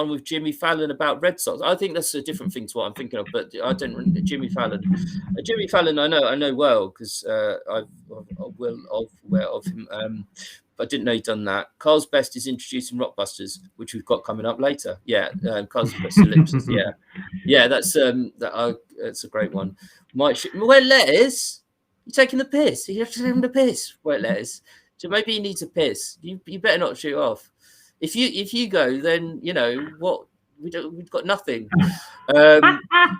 with Jimmy Fallon about Red Sox. I think that's a different thing to what I'm thinking of, but I don't. Jimmy Fallon, I know well because I've aware of him. But I didn't know he'd done that. Karl's best is introducing Rockbusters, which we've got coming up later. Yeah, Karl's best ellipses. Yeah, that's a great one. Wet lettuce. You're taking the piss. You have to take him the piss. Wet lettuce. So maybe he needs a piss. You better not shoot off. If you go, then what we've got nothing.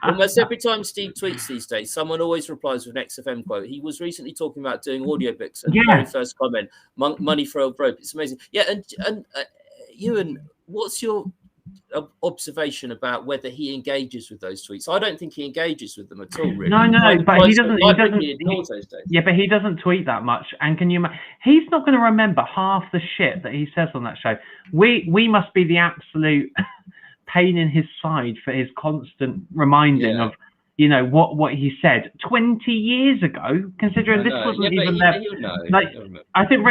Almost every time Steve tweets these days, someone always replies with an XFM quote. He was recently talking about doing audiobooks, and the very first comment, money for old rope. It's amazing. Yeah, and Ewan, what's your observation about whether he engages with those tweets? I don't think he engages with them at all, really. No, but he doesn't. He ignores those days. Yeah, but he doesn't tweet that much. And can you? He's not going to remember half the shit that he says on that show. We must be the absolute pain in his side for his constant reminding of you know, what he said 20 years ago, considering this wasn't even there. Like, I think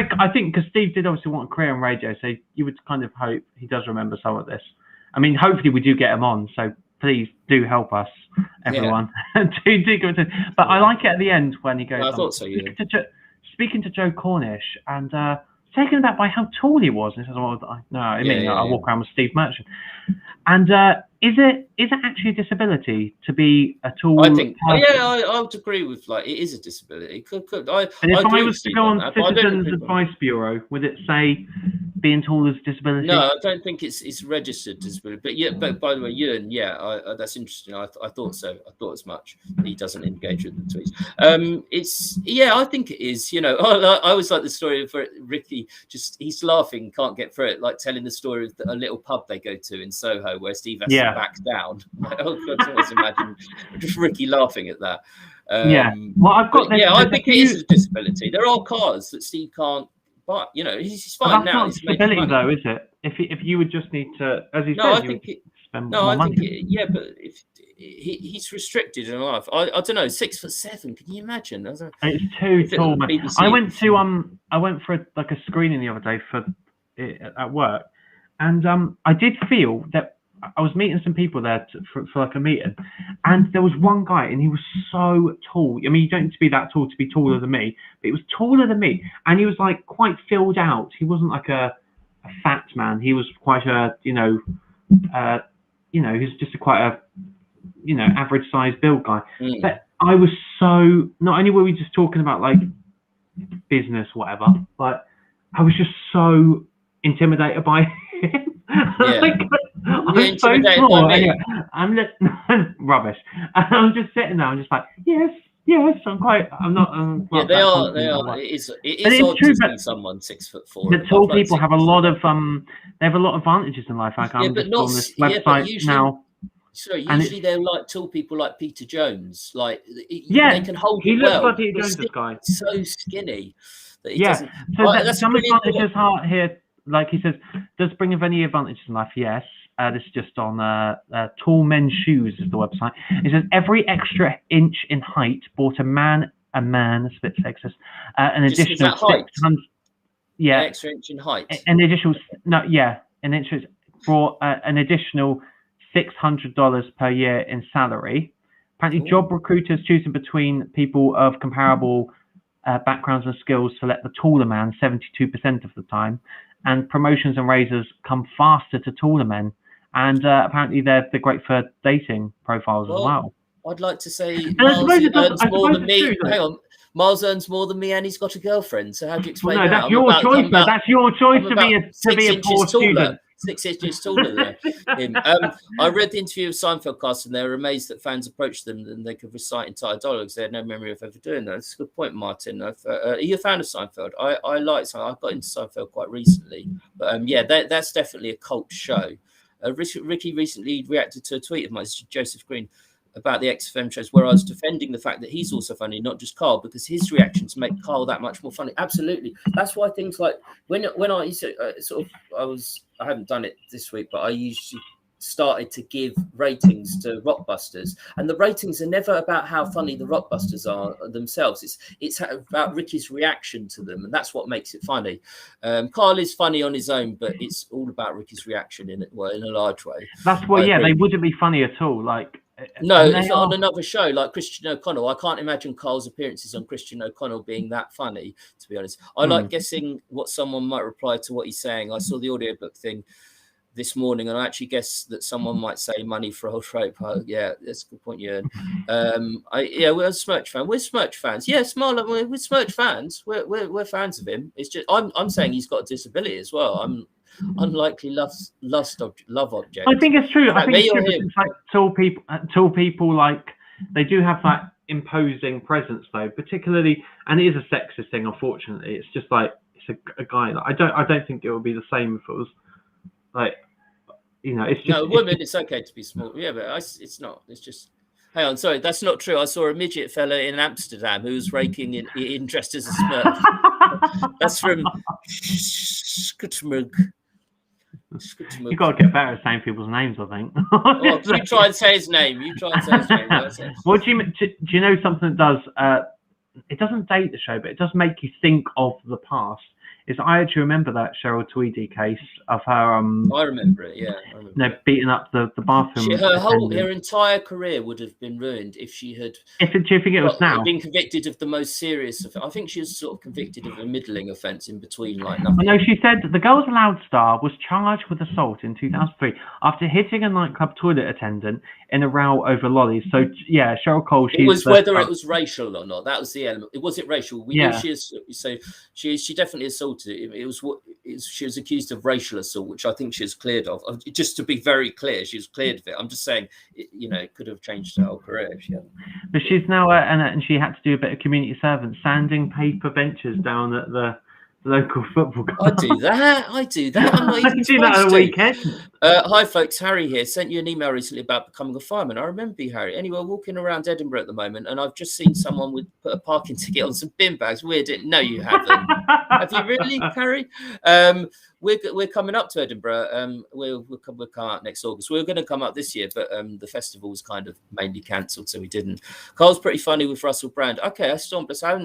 because Steve did obviously want a career on radio, so you would kind of hope he does remember some of this. I mean, hopefully we do get him on, so please do help us, everyone. do give it to. But I like it at the end when he goes. I thought so. Yeah. Speaking to Joe Cornish and taken aback by how tall he was. And he says, "Well, I walk around with Steve Merchant." And is it actually a disability to be a tall? I think. I would agree with, like, it is a disability. And if I was to go on Citizens Advice Bureau, would it say being tall is a disability? No, I don't think it's registered disability. But by the way, Ewan, that's interesting. I thought so. I thought as much. He doesn't engage with the tweets. I think it is. You know, I always like the story of Ricky. He's laughing, can't get through it, like telling the story of a little pub they go to in Soho where Steve has to back down. Oh God, I always imagine just Ricky laughing at that. Well, I think it is a disability. There are cars that Steve can't. But you know, he's fine now. That's not disability, though, is it? If you would just need to, as he said, spend more money. But if he's restricted in life, I don't know. 6'7". Can you imagine? It's too tall, man. I went for a screening the other day at work, and I did feel that I was meeting some people there for like a meeting, and there was one guy, and he was so tall. I mean, you don't need to be that tall to be taller than me, but he was taller than me, and he was like quite filled out. He wasn't like a fat man. He was quite a he was just quite a average sized build guy. But I was so, not only were we just talking about like business, whatever, but I was just so intimidated by him. I'm so small. Anyway, I'm rubbish. And I'm just sitting there. I'm just like, yes. I'm not. They are. It is odd to see someone 6'4". The tall people have a lot of They have a lot of advantages in life. Like I'm just on this website now. Sorry, usually they're like tall people like Peter Jones. Like they can hold it well. He looks like Peter Jones, this guy. So skinny. That doesn't. So that's some advantages are here. Like he says, does bring of any advantages in life? Yes. This is just on Tall Men's Shoes is the website. It says every extra inch in height bought a man, that's a bit sexist, an additional 600. Yeah. An extra inch in height. An additional, an inch brought an additional $600 per year in salary. Apparently, job recruiters choosing between people of comparable backgrounds and skills select the taller man 72% of the time. And promotions and raises come faster to taller men. And apparently they're great for dating profiles as well. I'd like to say Miles earns more than me. Hang on. Miles earns more than me and he's got a girlfriend. So how do you explain that? That's your choice, though. That's your choice to be a poor student. 6 inches taller than him. I read the interview with Seinfeld cast and they were amazed that fans approached them and they could recite entire dialogues. They had no memory of ever doing that. That's a good point, Martin. Are you a fan of Seinfeld? I like Seinfeld. I got into Seinfeld quite recently. But that's definitely a cult show. Ricky recently reacted to a tweet of mine, Joseph Green, about the XFM shows where I was defending the fact that he's also funny, not just Karl, because his reactions make Karl that much more funny. Absolutely. That's why things like when I used to I haven't done it this week, but I usually started to give ratings to Rockbusters, and the ratings are never about how funny the Rockbusters are themselves. It's about Ricky's reaction to them, and that's what makes it funny. Karl is funny on his own, but it's all about Ricky's reaction in a large way. That's why, they wouldn't be funny at all. Like. No, if on another show like Christian O'Connell, I can't imagine Karl's appearances on Christian O'Connell being that funny, to be honest. I like guessing what someone might reply to what he's saying. I saw the audiobook thing this morning and I actually guessed that someone might say money for old rope. Yeah, that's a good point, Jörn. We're a Smirch fan. We're Smirch fans. Yeah, we're Smirch fans. We're fans of him. It's just I'm saying he's got a disability as well. I'm unlikely love object. I think it's true. I think it's true. It's like tall people, like they do have that imposing presence, though. Particularly, and it is a sexist thing. Unfortunately, it's just like it's a guy. Like, I don't think it would be the same if it was like it's just women. It's okay to be small. Yeah, but it's not. It's just. Hang on, sorry, that's not true. I saw a midget fella in Amsterdam who was raking in dressed as a Smurf. That's from Skutmug. It's good to move. You've got to get better at saying people's names, I think. Well, you try and say his name. Well, do you know something that does? It doesn't date the show, but it does make you think of the past. I actually remember that Cheryl Tweedy case of her. I remember it. Yeah, I remember beating up the bathroom. Her entire career would have been ruined if she had. Do you think it was now? Been convicted of the most serious offence. I think she was sort of convicted of a middling offence in between, like nothing. No, she said the Girls Aloud star was charged with assault in 2003 after hitting a nightclub toilet attendant in a row over lollies. So yeah, Cheryl Cole. It was whether it was racial or not. That was the element. Was it racial? We knew she definitely assaulted. She was accused of racial assault, which I think she was cleared of. Just to be very clear, she was cleared of it. I'm just saying, it could have changed her whole career if she hadn't. But she's now, and she had to do a bit of community service, sanding paper benches down at the local football club. I do that. I'm not even do that on a weekend. Hi, folks. Harry here. Sent you an email recently about becoming a fireman. I remember you, Harry. Anyway, walking around Edinburgh at the moment, and I've just seen someone put a parking ticket on some bin bags. Weird. No, you haven't. Have you really, Harry? We're coming up to Edinburgh. We'll come out next August. We were going to come up this year, but the festival was kind of mainly cancelled, so we didn't. Carl's pretty funny with Russell Brand. Okay, I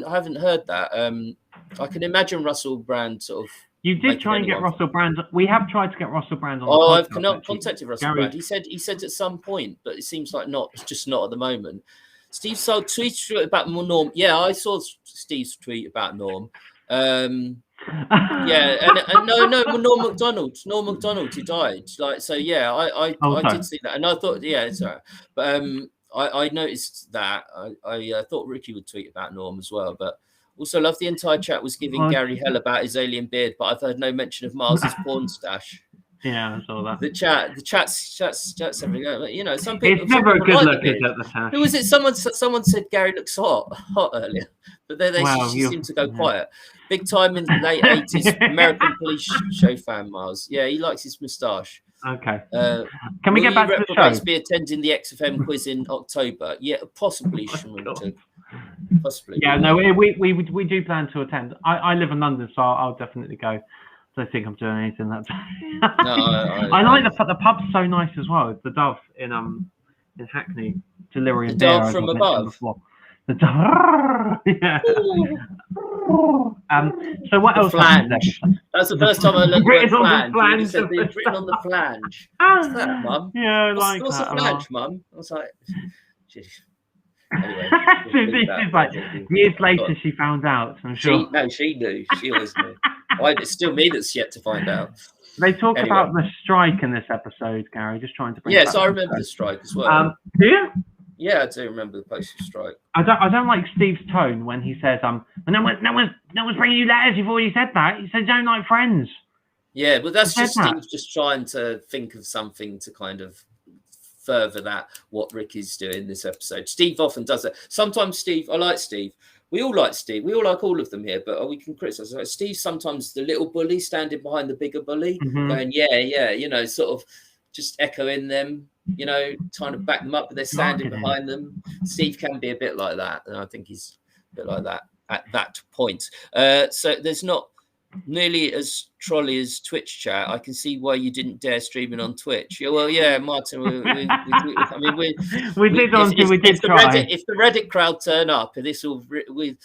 haven't heard that. I can imagine Russell Brand sort of. You did try and get Russell Brand. We have tried to get Russell Brand on. Oh, I've contacted Russell Brand. He said at some point, but it seems like not. It's just not at the moment. Steve tweeted about Norm. Yeah, I saw Steve's tweet about Norm. Yeah, and no, Norm Macdonald, who died. Like, so yeah, I did see that, and I thought, yeah, it's all right. But I noticed that. I thought Ricky would tweet about Norm as well, but. Also, love the entire chat was giving Gary hell about his alien beard, but I've heard no mention of Miles's porn stash. Yeah, I saw that. The chat's everything. Some people. It's never a good look, is it? The tash. Who was it? Someone said Gary looks hot earlier, but they seem to go quiet. Big time in the late 80s American police show fan, Miles. Yeah, he likes his moustache. Okay. Can we get back to the show? Be attending the XFM quiz in October. Yeah, possibly. Possibly. Yeah, no, we do plan to attend. I live in London, so I'll definitely go. I don't think I'm doing anything that day. No, I like the pub's so nice as well. It's the Dove in Hackney, Delirium. The Dove from above. The Dove. Yeah. So what else? Flange. That's the first time I looked at flange. It said it's written on the flange. What's that, Mum? Yeah, I like what's that. What's a flange, Mum? I was like, geez. Anyway, this is like years later she found out. I'm sure. She knew. She always knew. It's still me that's yet to find out. They talk about the strike in this episode, Gary. Just trying to bring. Yes, I remember the strike as well. Do you? Yeah, I do remember the postal strike. I don't like Steve's tone when he says no one's bringing you letters. You've already said that. He said don't like friends. Yeah, but that's just Steve just trying to think of something to kind of further that what Ricky's doing this episode. Steve often does it. Sometimes Steve, I like Steve. We all like Steve. We all like all of them here, but we can criticize. Like Steve, sometimes the little bully standing behind the bigger bully, going, yeah, sort of just echoing them, trying to back them up, but they're standing behind them. Steve can be a bit like that, and I think he's a bit like that at that point. So there's not nearly as trolley as Twitch chat. I can see why you didn't dare stream it on Twitch. Yeah, well, yeah, Martin. We did try. If the Reddit crowd turn up, this will. We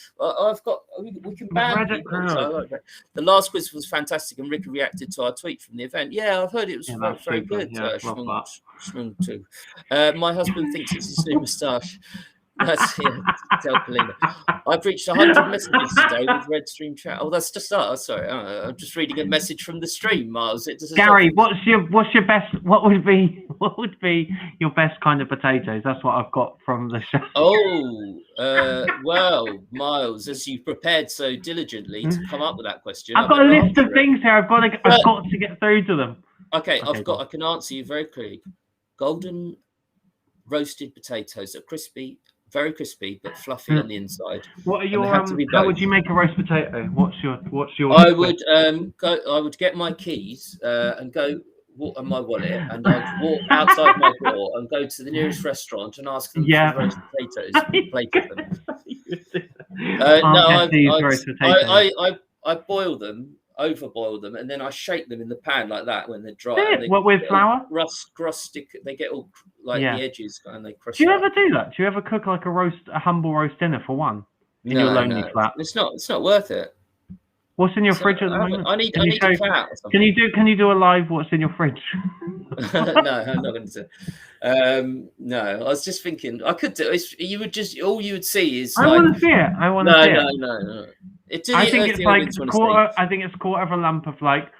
can ban people. The last quiz was fantastic, and Ricky reacted to our tweet from the event. Yeah, I've heard it was very good. Yeah, too. My husband thinks it's his new moustache. That's tell Polina. I've reached 100 messages today with Red Stream chat. Oh, that's just sorry. I'm just reading a message from the stream, Miles. Gary, what's your best? What would be your best kind of potatoes? That's what I've got from the show. Oh, well, Miles, as you prepared so diligently to come up with that question, I've got a list of things here. I've got to get through to them. Okay, I can answer you very quickly. Golden roasted potatoes are crispy. Very crispy but fluffy on the inside. What are your? How would you make a roast potato? What's your? I would get my keys and go on my wallet, and I'd walk outside my door and go to the nearest restaurant and ask them for roast potatoes and plate of them. I boil them. overboil them, and then I shake them in the pan like that when they're dry. They what, with flour? Rustic. They get all like the edges, and they crush. Do you ever do that? Do you ever cook like a humble roast dinner for one in your lonely flat? It's not worth it. What's in your fridge at the moment? I need a cat. Can you do a live what's in your fridge? No, I'm not going to. No, I was just thinking I could do. You would just all you would see is. I want to see it. I want to see it. No. I think it's like quarter. I think it's quarter of a lump of like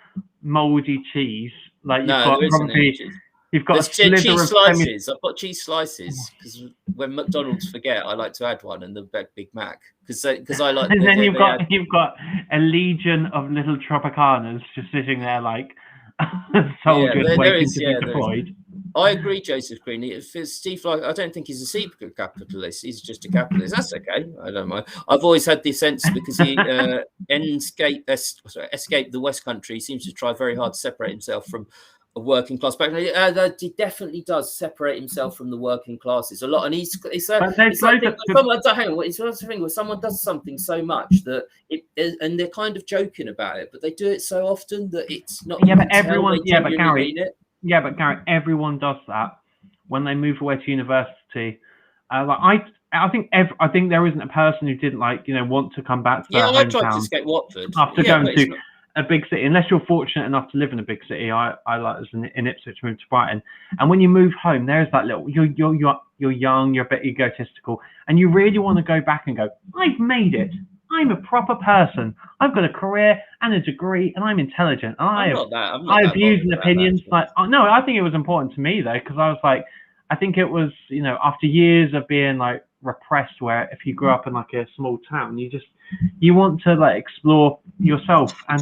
moldy cheese. Like you've got probably. You've got cheese slices. I've got cheese slices because when McDonald's forget, I like to add one and the Big Mac because I like. And then you've got a legion of little Tropicanas just sitting there like soldiers waiting to be deployed. I agree, Joseph Green. If Steve, like, I don't think he's a secret capitalist. He's just a capitalist. That's okay. I don't mind. I've always had this sense because he escaped the West Country. He seems to try very hard to separate himself from a working class background. He definitely does separate himself from the working classes a lot, and it's like where someone does something so much that and they're kind of joking about it, but they do it so often that it's not. Yeah, but everyone. But Gary, everyone does that when they move away to university. I think there isn't a person who didn't want to come back to their hometown. I tried to escape Watford after going to a big city, unless you're fortunate enough to live in a big city. I like this in Ipswich, moved to Brighton, and when you move home, there's that little you're young, you're a bit egotistical, and you really want to go back and go, I've made it. I'm a proper person. I've got a career and a degree, and I'm intelligent. And I have views and opinions. No, I think it was important to me though, because I was like, I think it was after years of being like repressed, where if you grew up in like a small town, you want to like explore yourself and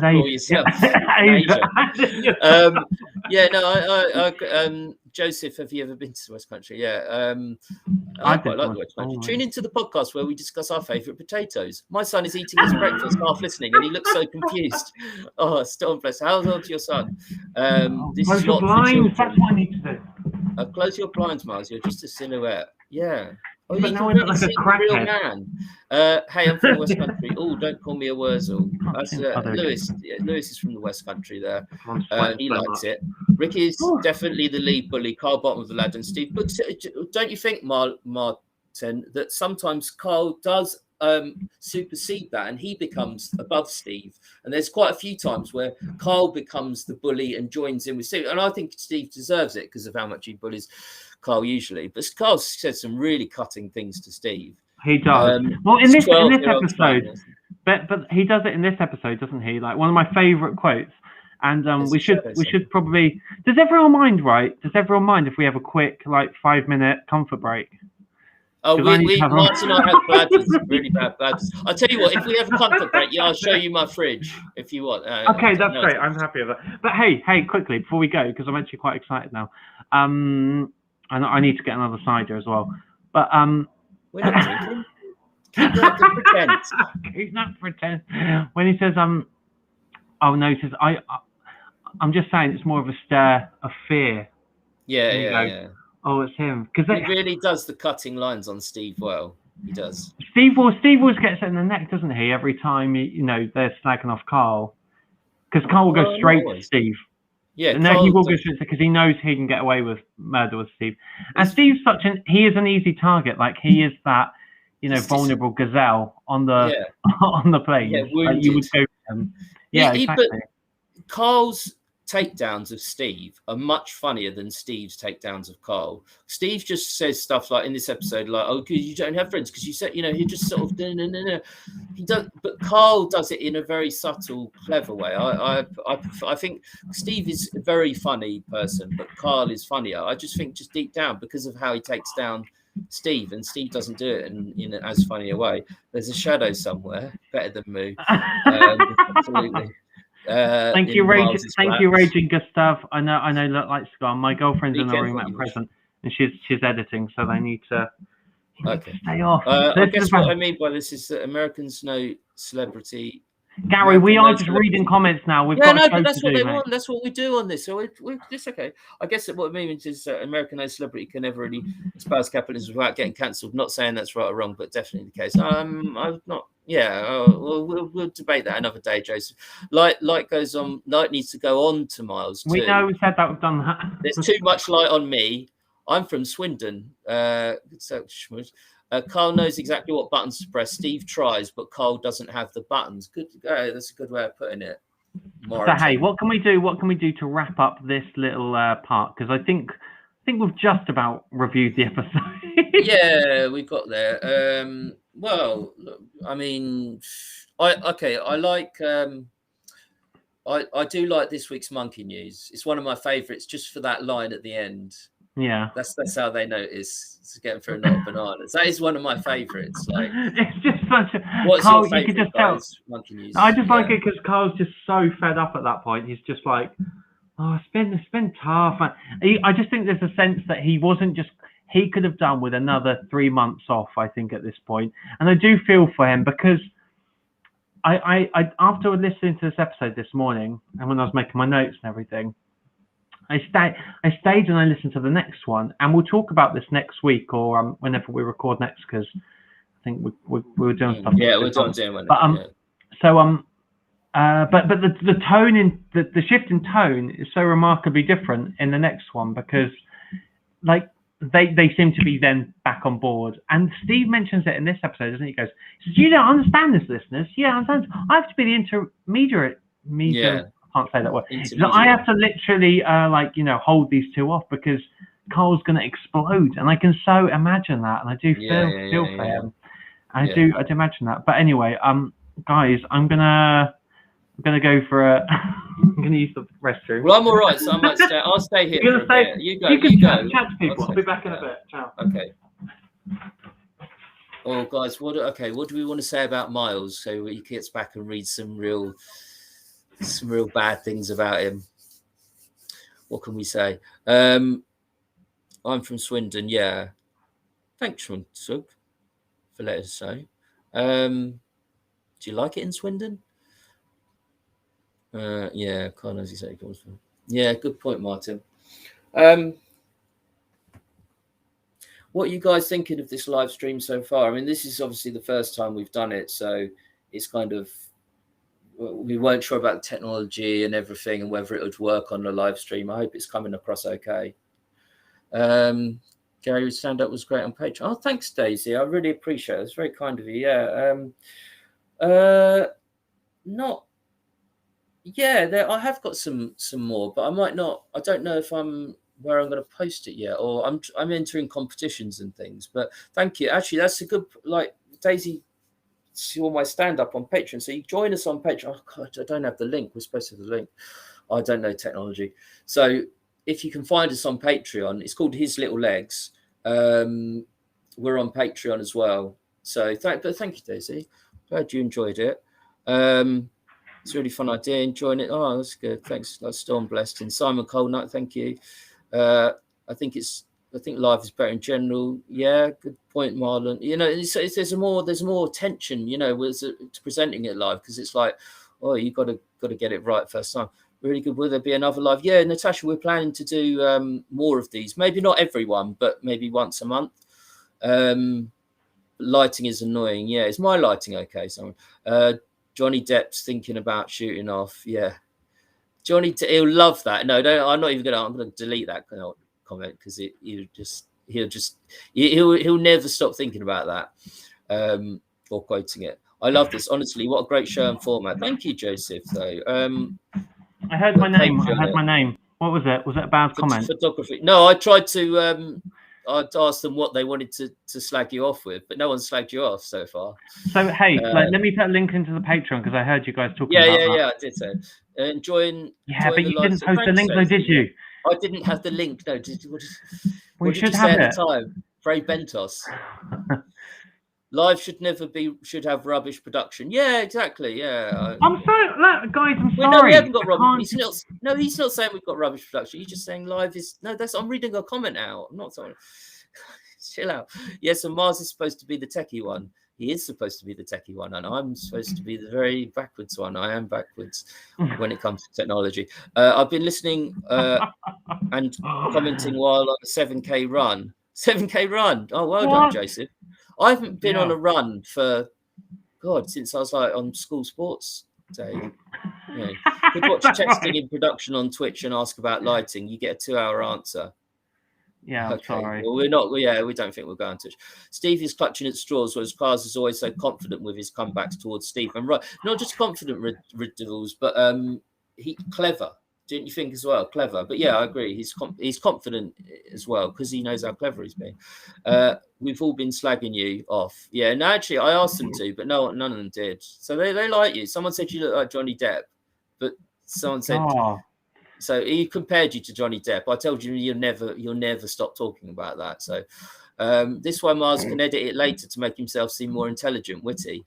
Joseph, have you ever been to the West Country? Yeah. I quite like the West Country. Tune into the podcast where we discuss our favourite potatoes. My son is eating his breakfast, half listening, and he looks so confused. Oh, still bless. How old's your son? Close your blinds. That's what I need to do. Close your blinds, Miles. You're just a silhouette. Yeah. Oh, but now I look like a crackhead. Man. Hey, I'm from the West Country. Oh, don't call me a Wurzel. That's Lewis. Lewis is from the West Country there. He likes it. Ricky is definitely the lead bully. Karl bottom of the ladder, and Steve. But don't you think, Martin, that sometimes Karl does supersede that and he becomes above Steve? And there's quite a few times where Karl becomes the bully and joins in with Steve. And I think Steve deserves it because of how much he bullies Karl usually, but Karl said some really cutting things to Steve. He does. Well, in this episode, but he does it in this episode, doesn't he? Like one of my favourite quotes. And we should probably. Does everyone mind? Right? Does everyone mind if we have a quick 5-minute comfort break? Oh, Martin and I have bladders, really bad bladders. I'll tell you what, if we have a comfort break, I'll show you my fridge if you want. Okay, that's great. I'm happy with that. But hey, quickly before we go, because I'm actually quite excited now. And I need to get another cider as well. But we're not drinking. Keep not pretend. Keep not pretend. When he says he says I'm just saying it's more of a stare of fear. Yeah. Oh, it's him because he really does the cutting lines on Steve well. He does. Steve always gets it in the neck, doesn't he? Every time they're slagging off Karl, because Karl will go straight to Steve. Yeah, and then he will go straight because he knows he can get away with murder with Steve. And Steve's he is an easy target. Like he is that vulnerable gazelle on the on the plane. Yeah, like you would go for him. Yeah, exactly. But Karl's takedowns of Steve are much funnier than Steve's takedowns of Karl. Steve just says stuff like in this episode, like, "Oh, because you don't have friends," because you said, he just sort of no. He does, but Karl does it in a very subtle, clever way. I think Steve is a very funny person, but Karl is funnier. I just think just deep down because of how he takes down Steve, and Steve doesn't do it in as funny a way. There's a shadow somewhere better than me. Absolutely. Thank you, Raging Gustav. I know. Look like Scar. My girlfriend's in the room at present, and she's editing, so they need to stay off. I guess what I mean by this is that Americans know celebrity Gary, we are just reading comments now. We've got a show but that's to what do, they mate. want. That's what we do on this. So it's okay. I guess that what it means is American No Celebrity can never really espouse capitalism without getting cancelled. Not saying that's right or wrong, but definitely the case. I'm not. Yeah, we'll debate that another day, Joseph. Light goes on. Light needs to go on to Miles too. We know. We said that. We've done that. There's too much light on me. I'm from Swindon. Karl knows exactly what buttons to press. Steve tries, but Karl doesn't have the buttons. Good. That's a good way of putting it. So hey, what can we do? What can we do to wrap up this little part? Because I think we've just about reviewed the episode. Yeah, we got there. Well, I mean, I like. I do like this week's Monkey News. It's one of my favourites, just for that line at the end. Yeah, that's how they notice it's getting for a lot of bananas. That is one of my favourites. Like, it's just such a. What's Carl, your favourite, you could just tell. Monkey News? I just like it because Carl's just so fed up at that point. He's just like, oh, it's been tough. I just think there's a sense that he wasn't just. He could have done with another 3 months off, I think, at this point. And I do feel for him because I after listening to this episode this morning and when I was making my notes and everything, I stayed and I listened to the next one, and we'll talk about this next week or whenever we record next, because I think we were doing stuff. Yeah, we're doing one. But but the tone in the shift in tone is so remarkably different in the next one, because like they seem to be then back on board. And Steve mentions it in this episode, doesn't he? He says, you don't understand this, listeners. Yeah, I understand. I have to be the intermediary. Yeah. I can't say that word. So I have to literally hold these two off because Karl's going to explode, and I can so imagine that, and I do feel for him. I do imagine that. But anyway, guys, I'm gonna go for a. I'm gonna use the restroom. Well, I'm all right, so I might stay. I'll stay here. You're gonna stay. You go. You can go. chat to people. I'll be back in a bit. Ciao. Okay. Oh, guys, what do we want to say about Miles so he gets back and reads some real bad things about him? What can we say? I'm from Swindon. Yeah. Thanks, Sug, for letting us know. Do you like it in Swindon? Yeah, Karl knows exactly what comes from. Yeah, good point, Martin. What are you guys thinking of this live stream so far? I mean, this is obviously the first time we've done it, so it's kind of, we weren't sure about the technology and everything and whether it would work on the live stream. I hope it's coming across okay. Gary's stand-up was great on Patreon. Oh, thanks, Daisy. I really appreciate it. It's very kind of you. Yeah. I have got some more, but I might not. I don't know if I'm where I'm going to post it yet, or I'm entering competitions and things. But thank you. Actually, that's a good, like, Daisy saw my stand-up on Patreon. So you join us on Patreon. Oh God, I don't have the link. We're supposed to have the link. I don't know technology. So if you can find us on Patreon, it's called His Little Legs. We're on Patreon as well. So thank you, Daisy. Glad you enjoyed it. It's a really fun idea. Enjoying it. Oh, that's good. Thanks. That's Storm Blessed and Simon Colnut. Thank you. I think live is better in general. Yeah, good point, Marlon. You know, there's more tension. You know, with presenting it live, because it's like, oh, you got to get it right first time. Really good. Will there be another live? Yeah, Natasha, we're planning to do more of these. Maybe not everyone, but maybe once a month. Lighting is annoying. Yeah, is my lighting okay? Someone. Johnny Depp's thinking about shooting off. Yeah, Johnny, he'll love that. No, I'm not even gonna. I'm gonna delete that comment because he'll never stop thinking about that or quoting it. I love this. Honestly, what a great show and format. Thank you, Joseph. Though. I heard my name. What was it? Was it a bad comment? Photography. No, I tried to. I'd asked them what they wanted to slag you off with, but no one slagged you off so far. So hey, let me put a link into the Patreon because I heard you guys talking about that. Yeah, I did so. Enjoying. Yeah, but you didn't post the link, though, did you? I didn't have the link. No, we should have it. At the time? Frey Bentos. Live should have rubbish production. Yeah, exactly. Yeah. I'm sorry, guys. I'm sorry. No, we haven't got rubbish. He's not saying we've got rubbish production. He's just saying live is I'm reading a comment out. I'm not saying. Chill out. Yes, and Mars is supposed to be the techie one. he is supposed to be the techie one, and I'm supposed to be the very backwards one. I am backwards when it comes to technology. I've been listening and commenting while on a 7K run. 7K run. Oh, well done, Joseph. I haven't been on a run for since I was like on school sports day. Could watch testing in production on Twitch and ask about lighting. You get a 2-hour answer. Yeah, I'm sorry. Well, we're not. Yeah, we don't think we'll go on Twitch. Steve is clutching at straws, whereas Karl is always so confident with his comebacks towards Steve. And right, not just confident, Riddles, but he clever. Didn't you think as well? Clever. But yeah, I agree. He's confident as well because he knows how clever he's been. We've all been slagging you off. Yeah, no, actually, I asked them to, but none of them did. So they like you. Someone said you look like Johnny Depp, but someone said. Oh. So he compared you to Johnny Depp. I told you you'll never stop talking about that. So this way Mars can edit it later to make himself seem more intelligent, witty.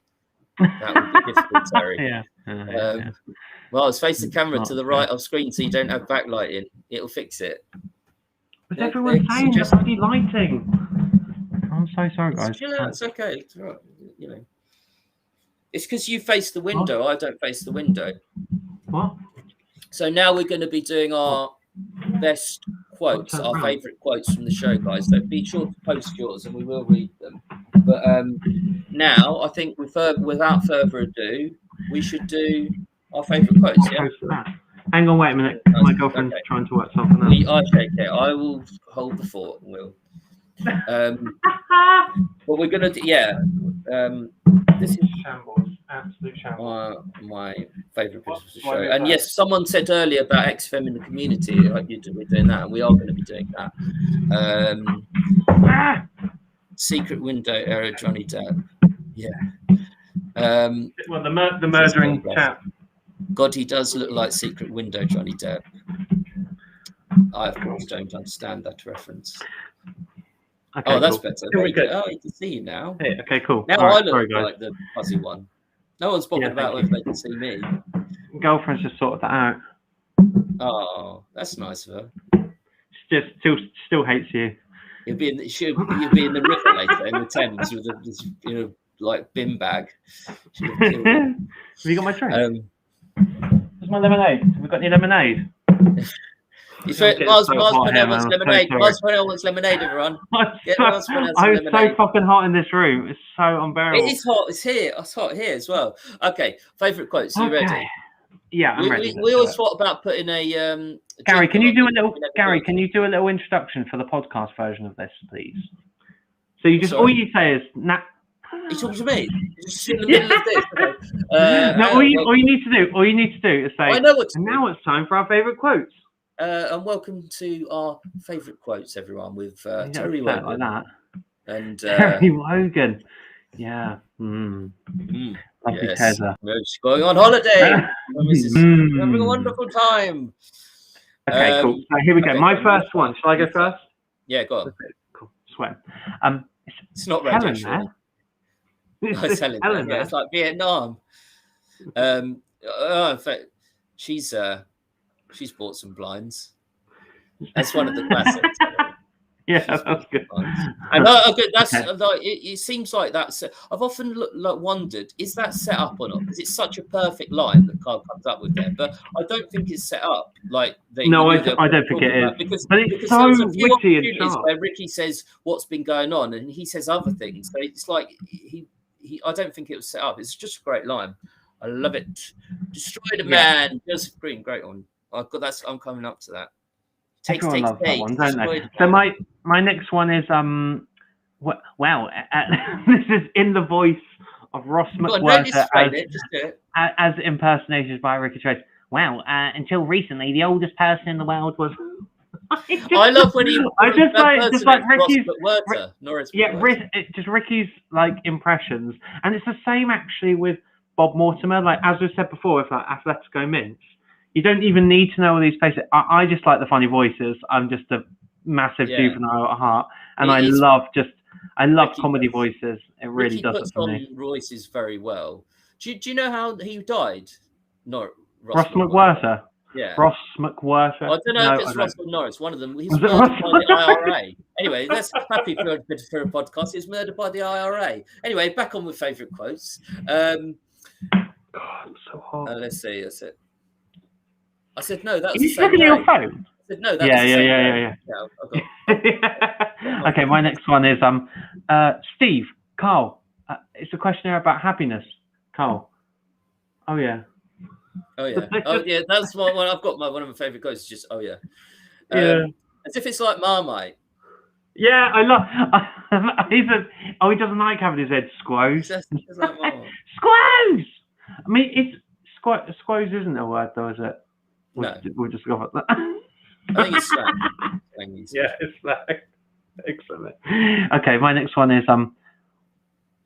That would be difficult, Terry. Yeah. Well, face the camera to the right of screen so you don't have backlighting. It'll fix it. But everyone's saying the bloody lighting. I'm so sorry, guys. It's okay. It's right. It's because you face the window. What? I don't face the window. What? So now we're going to be doing our best quotes, our favourite quotes from the show, guys. So be sure to post yours and we will read them. But now I think without further ado, we should do our favourite quotes. Yeah? Hang on, wait a minute. My girlfriend's trying to work something out. Okay. I will hold the fort. Will. But we're going to this is shambles. Absolute shambles. My favourite bit of the show. And yes, someone said earlier about XFM in the community. Like we're doing that, and we are going to be doing that. Secret window era Johnny Depp. Yeah. Well, the murdering chap. God, he does look like Secret Window Johnny Depp. I of course don't understand that reference. Okay, that's better. Very good. Oh, you can see you now. Hey, okay, cool. Now I look like the fuzzy one. No one's bothered about whether they can see me. Girlfriend's just sorted that out. Oh, that's nice of her. She just still hates you. You'll be in the river later in the Thames with this like bin bag. Have you got my drink? Where's my lemonade? Have we got any lemonade? Mars wants lemonade. Mars wants lemonade, everyone. I'm so fucking hot in this room. It's so unbearable. It is hot. It's here. It's hot here as well. Okay, favourite quotes. Are you ready? Yeah, I'm ready. We always thought about putting a. Gary, can you do a little introduction for the podcast version of this, please? So you just all you say is nah. You talking to me? You're just in the middle of this. Okay. No, all you need to do is say. I know and now it's time for our favourite quotes. And welcome to our favourite quotes, everyone, with Terry Wogan. Like that. And Terry Wogan. Yeah. Lovely Tezza. She's going on holiday. Having a wonderful time. Okay, cool. So here we go. My first one. Shall I go first? Yeah, go on. Cool. Swear. It's not radio show. It's Helen. Yeah, it's like Vietnam. In fact, she's bought some blinds. That's one of the classics. Yeah, that's good. And that's like it seems like that's. I've often wondered, is that set up or not? Because it's such a perfect line that Karl comes up with there, but I don't think it's set up like they. No, I don't think it is. Because so witty and sharp. Where Ricky says what's been going on, and he says other things. So it's like he. I don't think it was set up. It's just a great line. I love it. Destroy the man. Joseph Green, great one. I'm coming up to that. Everyone loves that one, don't they? So my next one is this is in the voice of Ross McWhirter as impersonated by Ricky Trace. Wow, until recently, the oldest person in the world was. I love when he. I just like Ricky's. Norris. Yeah, just Ricky's like impressions, and it's the same actually with Bob Mortimer. Like as we said before, with like Atletico Mints. You don't even need to know all these faces. I just like the funny voices. I'm just a massive juvenile at heart, and I love comedy voices. It really does it for me. Ricky puts on voices very well. Do you know how he died? No, Ross McWhirter. Yeah. Ross McWhorter. I don't know if it's Ross or Norris. One of them. He's murdered by the IRA. Anyway, that's happy for a podcast. He's murdered by the IRA. Anyway, back on with favourite quotes. God, so hard. Let's see. That's it. I said no. That was the same. Are you looking at your phone? I said no. That was the same. Yeah. Okay, my next one is Steve, Karl. It's a questionnaire about happiness. Karl. Oh yeah. Oh yeah. That's one. I've got one of my favourite quotes. Is just yeah. As if it's like Marmite. Yeah, I love. He doesn't like having his head squoze. It's like Marmite. Squoze. I mean, it's squoze isn't a word though, is it? We'll just go with that. I think it's slang. Yeah, it's slang. Excellent. Okay, my next one is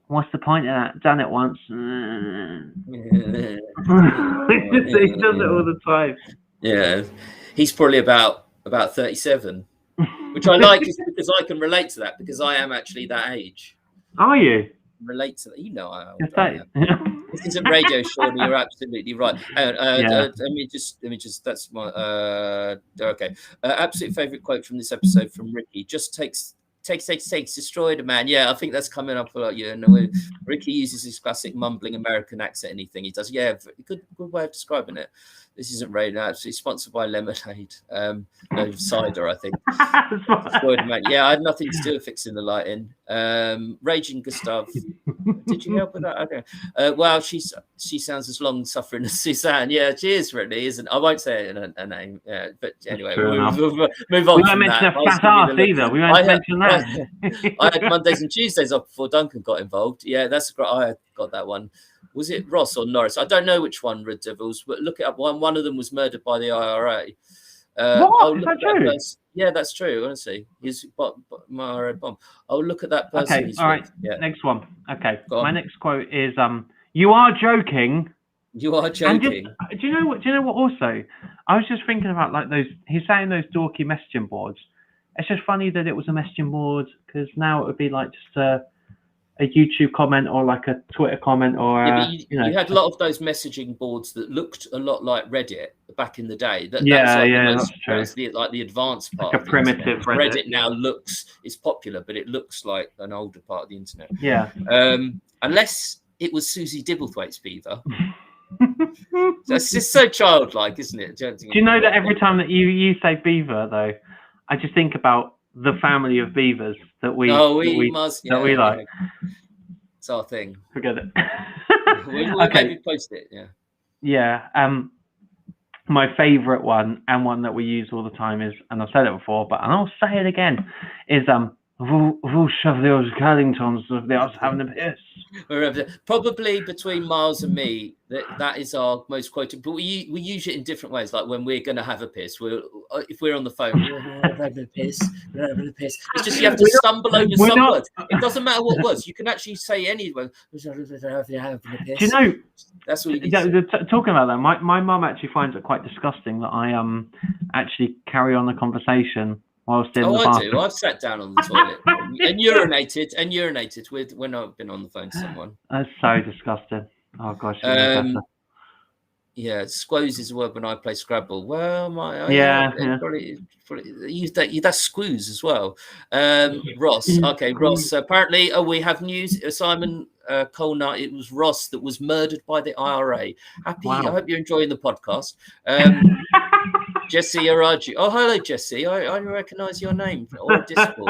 what's the point of that? Done it once. He does it all the time. Yeah, he's probably about 37, which I like because I can relate to that because I am actually that age. Are you? Relate to that, I am. This isn't radio, Sean. You're absolutely right. Let me just. That's my. Okay. Absolute favorite quote from this episode from Ricky. Just takes, destroyed a man. Yeah, I think that's coming up a lot. Yeah, no, Ricky uses his classic mumbling American accent. Anything he does. Yeah, good way of describing it. This isn't radio. Absolutely sponsored by Lemonade. No, cider, I think. Destroyed a man. Yeah, I had nothing to do with fixing the lighting. Raging Gustav. Did you help with that? Okay. Wow, she sounds as long suffering as Suzanne. Yeah, she is really, isn't? I won't say her name. Yeah, but anyway, move on. We won't mention a fat ass either. We won't mention that. I had Mondays and Tuesdays off before Duncan got involved. Yeah, that's great. I got that one. Was it Ross or Norris? I don't know which one, Red Devils, but look it up. One of them was murdered by the IRA. What? Is that true? Yeah, that's true. Honestly, he's my red bomb. I'll look at that person. Okay, all right. Yeah. Next one. Okay, my next quote is "You are joking." You are joking. Do you know what? Also, I was just thinking about like those. He's saying those dorky messaging boards. It's just funny that it was a messaging board because now it would be like just a YouTube comment or like a Twitter comment or you had a lot of those messaging boards that looked a lot like Reddit back in the day. That's true. That's like the advanced part. Like a primitive Reddit. Reddit now it's popular, but it looks like an older part of the internet. Yeah. Unless it was Susie Dibblethwaite's beaver. That's just so childlike, isn't it? Do you know that every time that you say beaver though, I just think about the family of beavers that we like. It's our thing. Forget it. We'll maybe post it. Yeah. My favourite one and one that we use all the time is, and I've said it before, and I'll say it again, is vous shove those Carlingtons of the us having a piss. Probably between Miles and me, that is our most quoted. But we use it in different ways. Like when we're going to have a piss, if we're on the phone, we're having a piss. It's just you have to stumble over some words. It doesn't matter what words. You can actually say any word. Do you know? That's what you talking about that. My mum actually finds it quite disgusting that I actually carry on the conversation. I do. I've sat down on the toilet and urinated when I've been on the phone to someone. That's so disgusting. Oh gosh. Yeah, squoze is a word when I play Scrabble. Well, probably use that. That's squoze as well. Ross. Okay, Ross. Apparently, we have news. Simon Colnut. It was Ross that was murdered by the IRA. Happy. Wow. I hope you're enjoying the podcast. Jesse Araji. Oh, hello, Jesse. I recognise your name on Discord.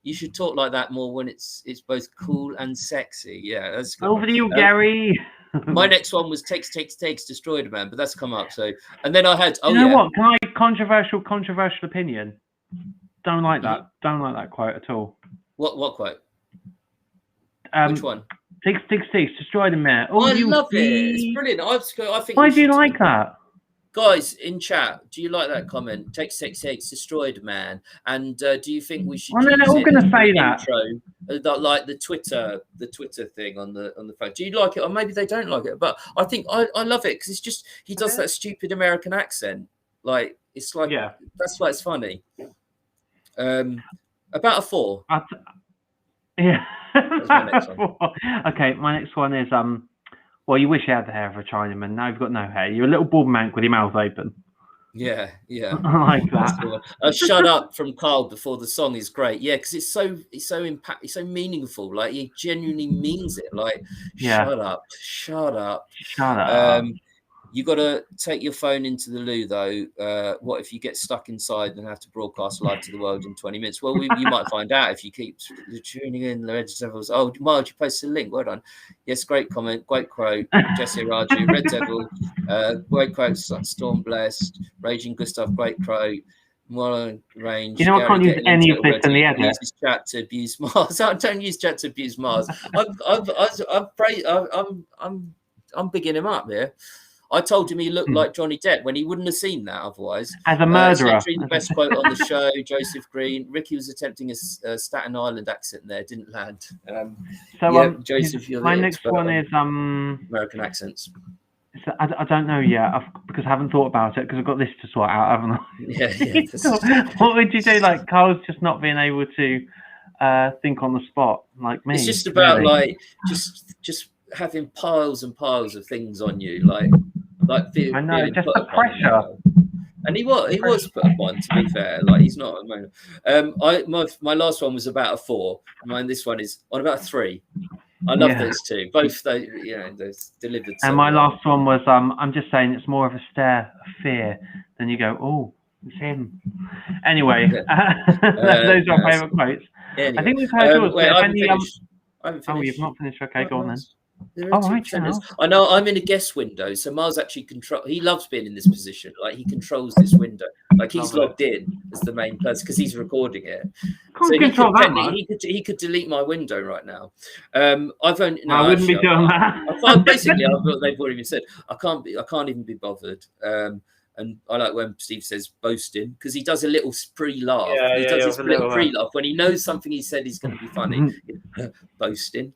You should talk like that more when it's both cool and sexy. Yeah, that's good. Over to you, Gary. My next one was takes, destroyed a man, but that's come up. So, and then I had. You know what? Can I controversial opinion? Don't like that. Don't like that quote at all. What quote? Which one? Takes, destroyed a man. Oh, I love it. It's brilliant. I think. Why do you like that? Guys in chat, do you like that comment? Takes, destroyed a man. And do you think we should? They're all going to say that. Intro, like the Twitter thing on the phone. Do you like it, or maybe they don't like it? But I think I love it because it's just he does that stupid American accent. Like it's like that's why it's funny. About a 4. Yeah. That's my next one. Okay, my next one is Well, you wish you had the hair of a Chinaman. Now you've got no hair. You're a little bald mank with your mouth open. Yeah. I like that. Shut up from Karl before the song is great. Yeah, because it's so it's so meaningful. Like he genuinely means it. Like shut up. You got to take your phone into the loo, though. What if you get stuck inside and have to broadcast live to the world in 20 minutes? Well, you might find out if you keep tuning in. The Red Devils. Oh, Miles, you posted a link. Well done. Yes, great comment. Great quote. Jesse Raju, Red Devil. Great quote. Storm Blessed. Raging Gustav, great quote. More range. You know, I can't use any of this in the edit. Uses chat to abuse Mars. I don't use chat to abuse Mars. I'm bigging him up here. I told him he looked like Johnny Depp when he wouldn't have seen that otherwise. As a murderer. The best quote on the show, Joseph Green. Ricky was attempting a Staten Island accent there, didn't land. Joseph, my next one is American accents. So I don't know yet because I haven't thought about it because I've got this to sort out, haven't I? Yeah. What would you do? Like Karl's just not being able to think on the spot like me. It's just about like just having piles and piles of things on you, like I know, just the pressure. And he was put upon, to be fair. Like he's not at the moment. My last one was about a 4. This one is on about a 3. I love those two. Both those, those delivered. And my last one was I'm just saying it's more of a stare of fear. Then you go, oh, it's him. Anyway, those are my favourite quotes. Anyway. I think we've heard yours. I haven't finished. Oh, you've not finished. Okay, go on then. Right, I know I'm in a guest window, so Miles actually he loves being in this position. Like he controls this window, like he's logged in as the main person because he's recording it. He could delete my window right now. I wouldn't be doing that. Basically, they've already been said. I can't even be bothered. And I like when Steve says boasting because he does a little pre-laugh. He does this little pre-laugh when he knows something he said is going to be funny. Boasting.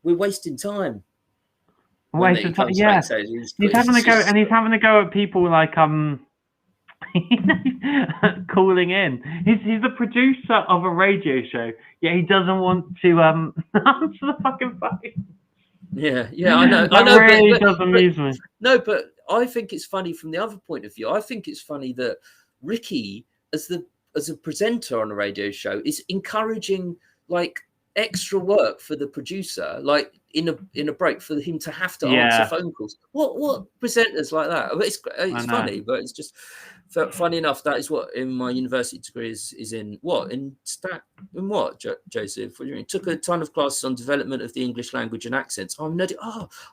We're wasting time. Wasting time. Yeah. He's having a go at people like calling in. He's the producer of a radio show, yet he doesn't want to answer the fucking phone. Yeah, I know. That really does amuse me. No, but I think it's funny from the other point of view. I think it's funny that Ricky, as a presenter on a radio show, is encouraging like extra work for the producer, like in a break for him to have to answer phone calls. What presenters like that? It's funny, but it's just funny enough. That is what in my university degree is in what Joseph? What do you mean? Took a ton of classes on development of the English language and accents. I'd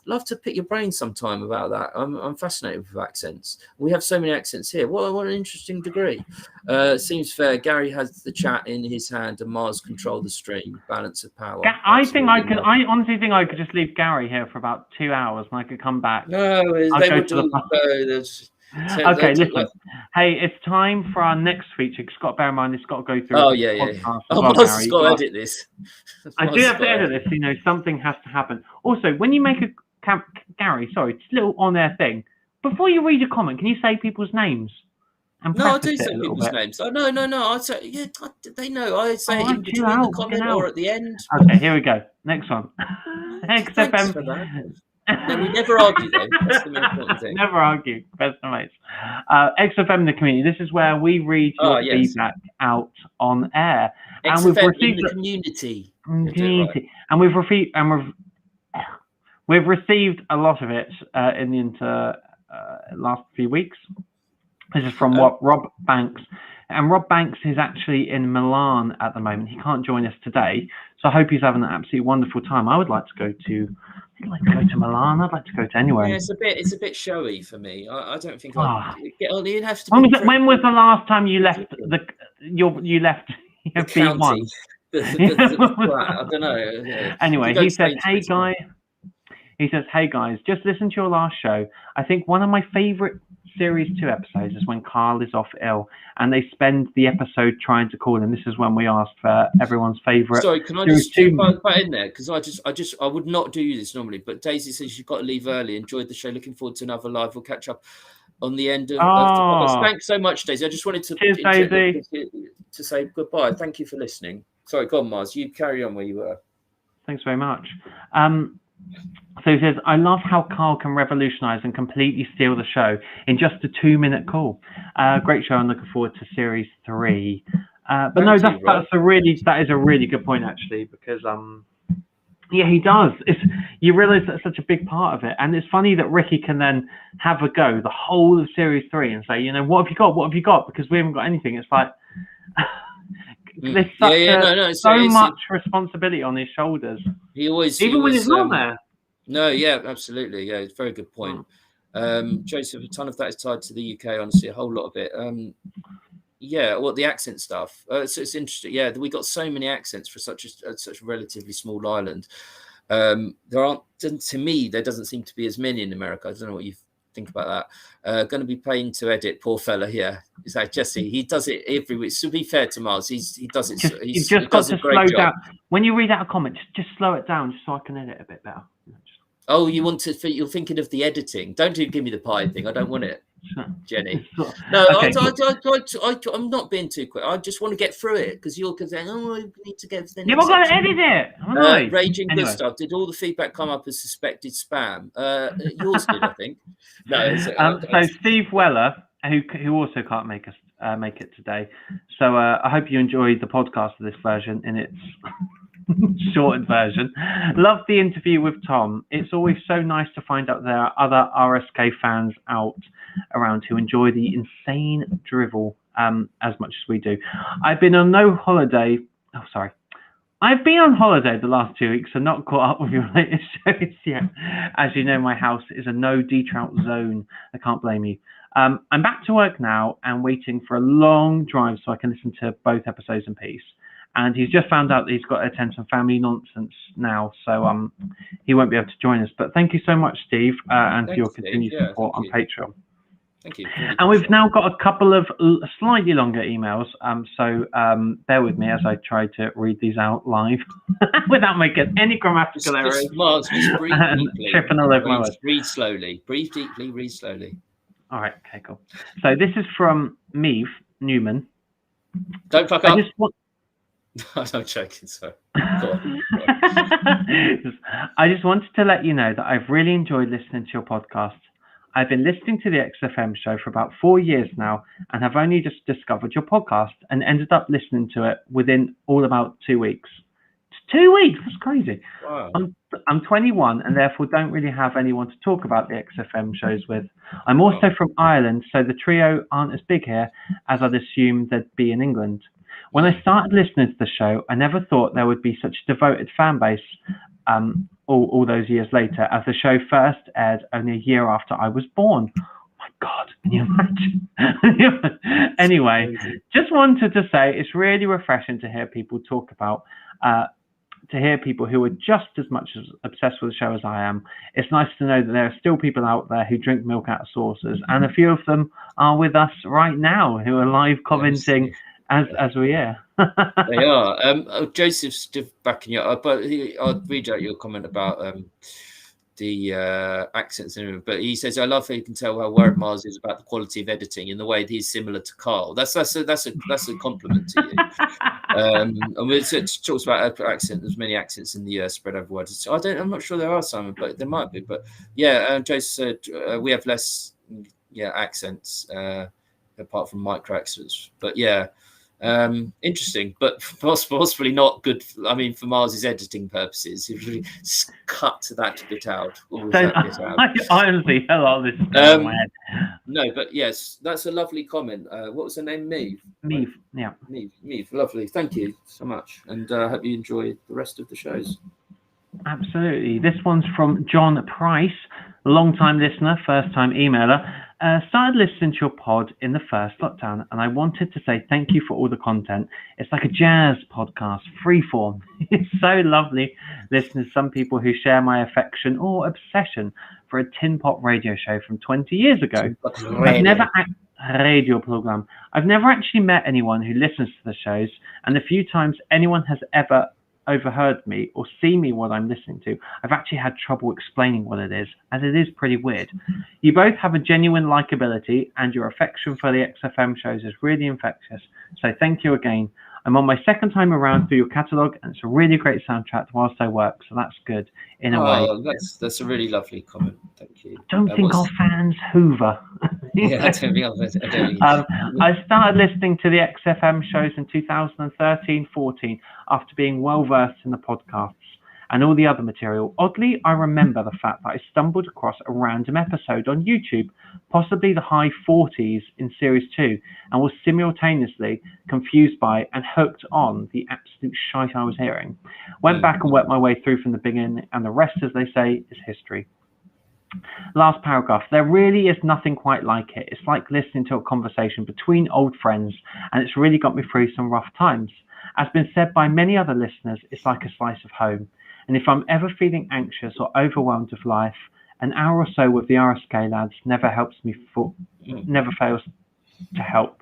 love to pick your brain sometime about that. I'm fascinated with accents. We have so many accents here. What an interesting degree. Seems fair. Gary has the chat in his hand and Mars control the stream. Balance of power. I honestly think I could just leave Gary here for about 2 hours and I could come back. No, they would do. Okay, listen. Hey, it's time for our next feature. It's got to bear in mind it's got to go through. Mars has got to edit this. I do have to edit this. Something has to happen. Also, when you make Gary, sorry, just a little on-air thing. Before you read a comment, can you say people's names? I do say people's names. Oh, no. I say, they know. I say it in between the comment or at the end. Okay, here we go. Next one. Thanks for that. No, we never argue, though. That's the most important thing. Never argue. Best of mates. XFM in the community. This is where we read your feedback out on air. And we've received the community. And we've received a lot of it in the last few weeks. This is from Rob Banks. And Rob Banks is actually in Milan at the moment. He can't join us today. So I hope he's having an absolutely wonderful time. I would like to go to Milan. I'd like to go to anywhere. Yeah, it's a bit showy for me. I don't think I'd get on. You'd have to. When was the last time you left you left the county? I don't know. Yeah. Anyway, he said, "Hey guys." He says, "Hey guys, just listen to your last show. I think one of my favourite Series 2 episodes is when Karl is off ill and they spend the episode trying to call him. This is when we asked for everyone's favourite." Sorry, can I just put in there? Because I would not do this normally, but Daisy says you've got to leave early. Enjoyed the show. Looking forward to another live. We'll catch up on the end of the podcast. Thanks so much, Daisy. I just wanted to say goodbye. Thank you for listening. Sorry, go on, Mars. You carry on where you were. Thanks very much. So he says, I love how Karl can revolutionise and completely steal the show in just a 2-minute call. Great show. I'm looking forward to series 3. But no, that is a really good point actually, because yeah, he does. You realise that's such a big part of it, and it's funny that Ricky can then have a go the whole of series 3 and say, what have you got? What have you got? Because we haven't got anything. It's like there's so much responsibility on his shoulders. He always, even when he's not there. No, yeah, absolutely. Yeah, it's a very good point. Joseph, a ton of that is tied to the UK, honestly, a whole lot of it. Yeah, the accent stuff. So it's interesting. Yeah, we got so many accents for such a relatively small island. There aren't, to me, there doesn't seem to be as many in America. I don't know what you think about that. Going to be paying to edit, poor fella here. It's like Jesse. He does it every week. To be fair to Mars, he does it. You've just got to slow down. When you read out a comment, just slow it down, just so I can edit a bit better. Oh, you're thinking of the editing. Don't give me the pie thing. I don't want it, Jenny. No, okay. I'm not being too quick. I just want to get through it because you're saying, I need to get. You're not going to edit it. Raging anyway. Gustav, did all the feedback come up as suspected spam? Yours did, I think. No. So Steve Weller, who also can't make it today. So I hope you enjoyed the podcast of this version in its shortened version. Love the interview with Tom. It's always so nice to find out there are other RSK fans out around who enjoy the insane drivel as much as we do. I've been on holiday the last 2 weeks, so not caught up with your latest shows yet. As you know, my house is a no Trout zone. I can't blame you. I'm back to work now and waiting for a long drive so I can listen to both episodes in peace. And he's just found out that he's got to attend some family nonsense now, so he won't be able to join us. But thank you so much, Steve, and for your continued support on Patreon. Thank you. And we've now got a couple of slightly longer emails, so bear with me as I try to read these out live without making any grammatical errors. Just breathe deeply. Tripping all over my words. Breathe slowly. Breathe deeply. Read slowly. All right. Okay. Cool. So this is from Meave Newman. Don't fuck up. I'm joking, sorry. Go on. I just wanted to let you know that I've really enjoyed listening to your podcast. I've been listening to the XFM show for about 4 years now and have only just discovered your podcast and ended up listening to it within all about 2 weeks. 2 weeks? That's crazy. Wow. I'm 21 and therefore don't really have anyone to talk about the XFM shows with. I'm also from Ireland, so the trio aren't as big here as I'd assume they'd be in England. When I started listening to the show, I never thought there would be such a devoted fan base all those years later, as the show first aired only a year after I was born. Oh my God, can you imagine? Anyway, just wanted to say it's really refreshing to hear people talk about, to hear people who are just as much as obsessed with the show as I am. It's nice to know that there are still people out there who drink milk out of saucers, and a few of them are with us right now who are live commenting as we are. They are. Joseph's backing you up, but I'll read out your comment about the accents, but he says, I love how you can tell how worried Mars is about the quality of editing in the way that he's similar to Karl. That's a compliment to you. And it talks about accent. There's many accents in the spread over words. So I'm not sure there are some, but there might be. But yeah, Joseph said we have less accents apart from micro accents. But yeah. Interesting, but possibly not good. I mean, for Mars's editing purposes, you really cut that bit out. Honestly, a lot of this is going my head. No, but yes, that's a lovely comment. What was her name? Meave. Meave, yeah. Meave, lovely. Thank you so much, and I hope you enjoy the rest of the shows. Absolutely. This one's from John Price, long-time listener, first-time emailer. Started listening to your pod in the first lockdown, and I wanted to say thank you for all the content. It's like a jazz podcast, freeform. It's so lovely listening to some people who share my affection or obsession for a tin pot radio show from 20 years ago. Radio program. I've never actually met anyone who listens to the shows, and the few times anyone has ever overheard me or see me what I'm listening to, I've actually had trouble explaining what it is, as it is pretty weird. You both have a genuine likability, and your affection for the XFM shows is really infectious, so thank you again. I'm on my second time around through your catalogue, and it's a really great soundtrack whilst I work, so that's good in a way. That's a really lovely comment. Thank you. Don't think our fans hoover. Yeah, I started listening to the XFM shows in 2013-14 after being well versed in the podcasts and all the other material. Oddly, I remember the fact that I stumbled across a random episode on YouTube, possibly the high 40s in series 2, and was simultaneously confused by and hooked on the absolute shite I was hearing. Went back and worked my way through from the beginning, and the rest, as they say, is history. Last paragraph. There really is nothing quite like it. It's like listening to a conversation between old friends, and it's really got me through some rough times. As been said by many other listeners, it's like a slice of home. And if I'm ever feeling anxious or overwhelmed with life, an hour or so with the RSK lads never fails to help.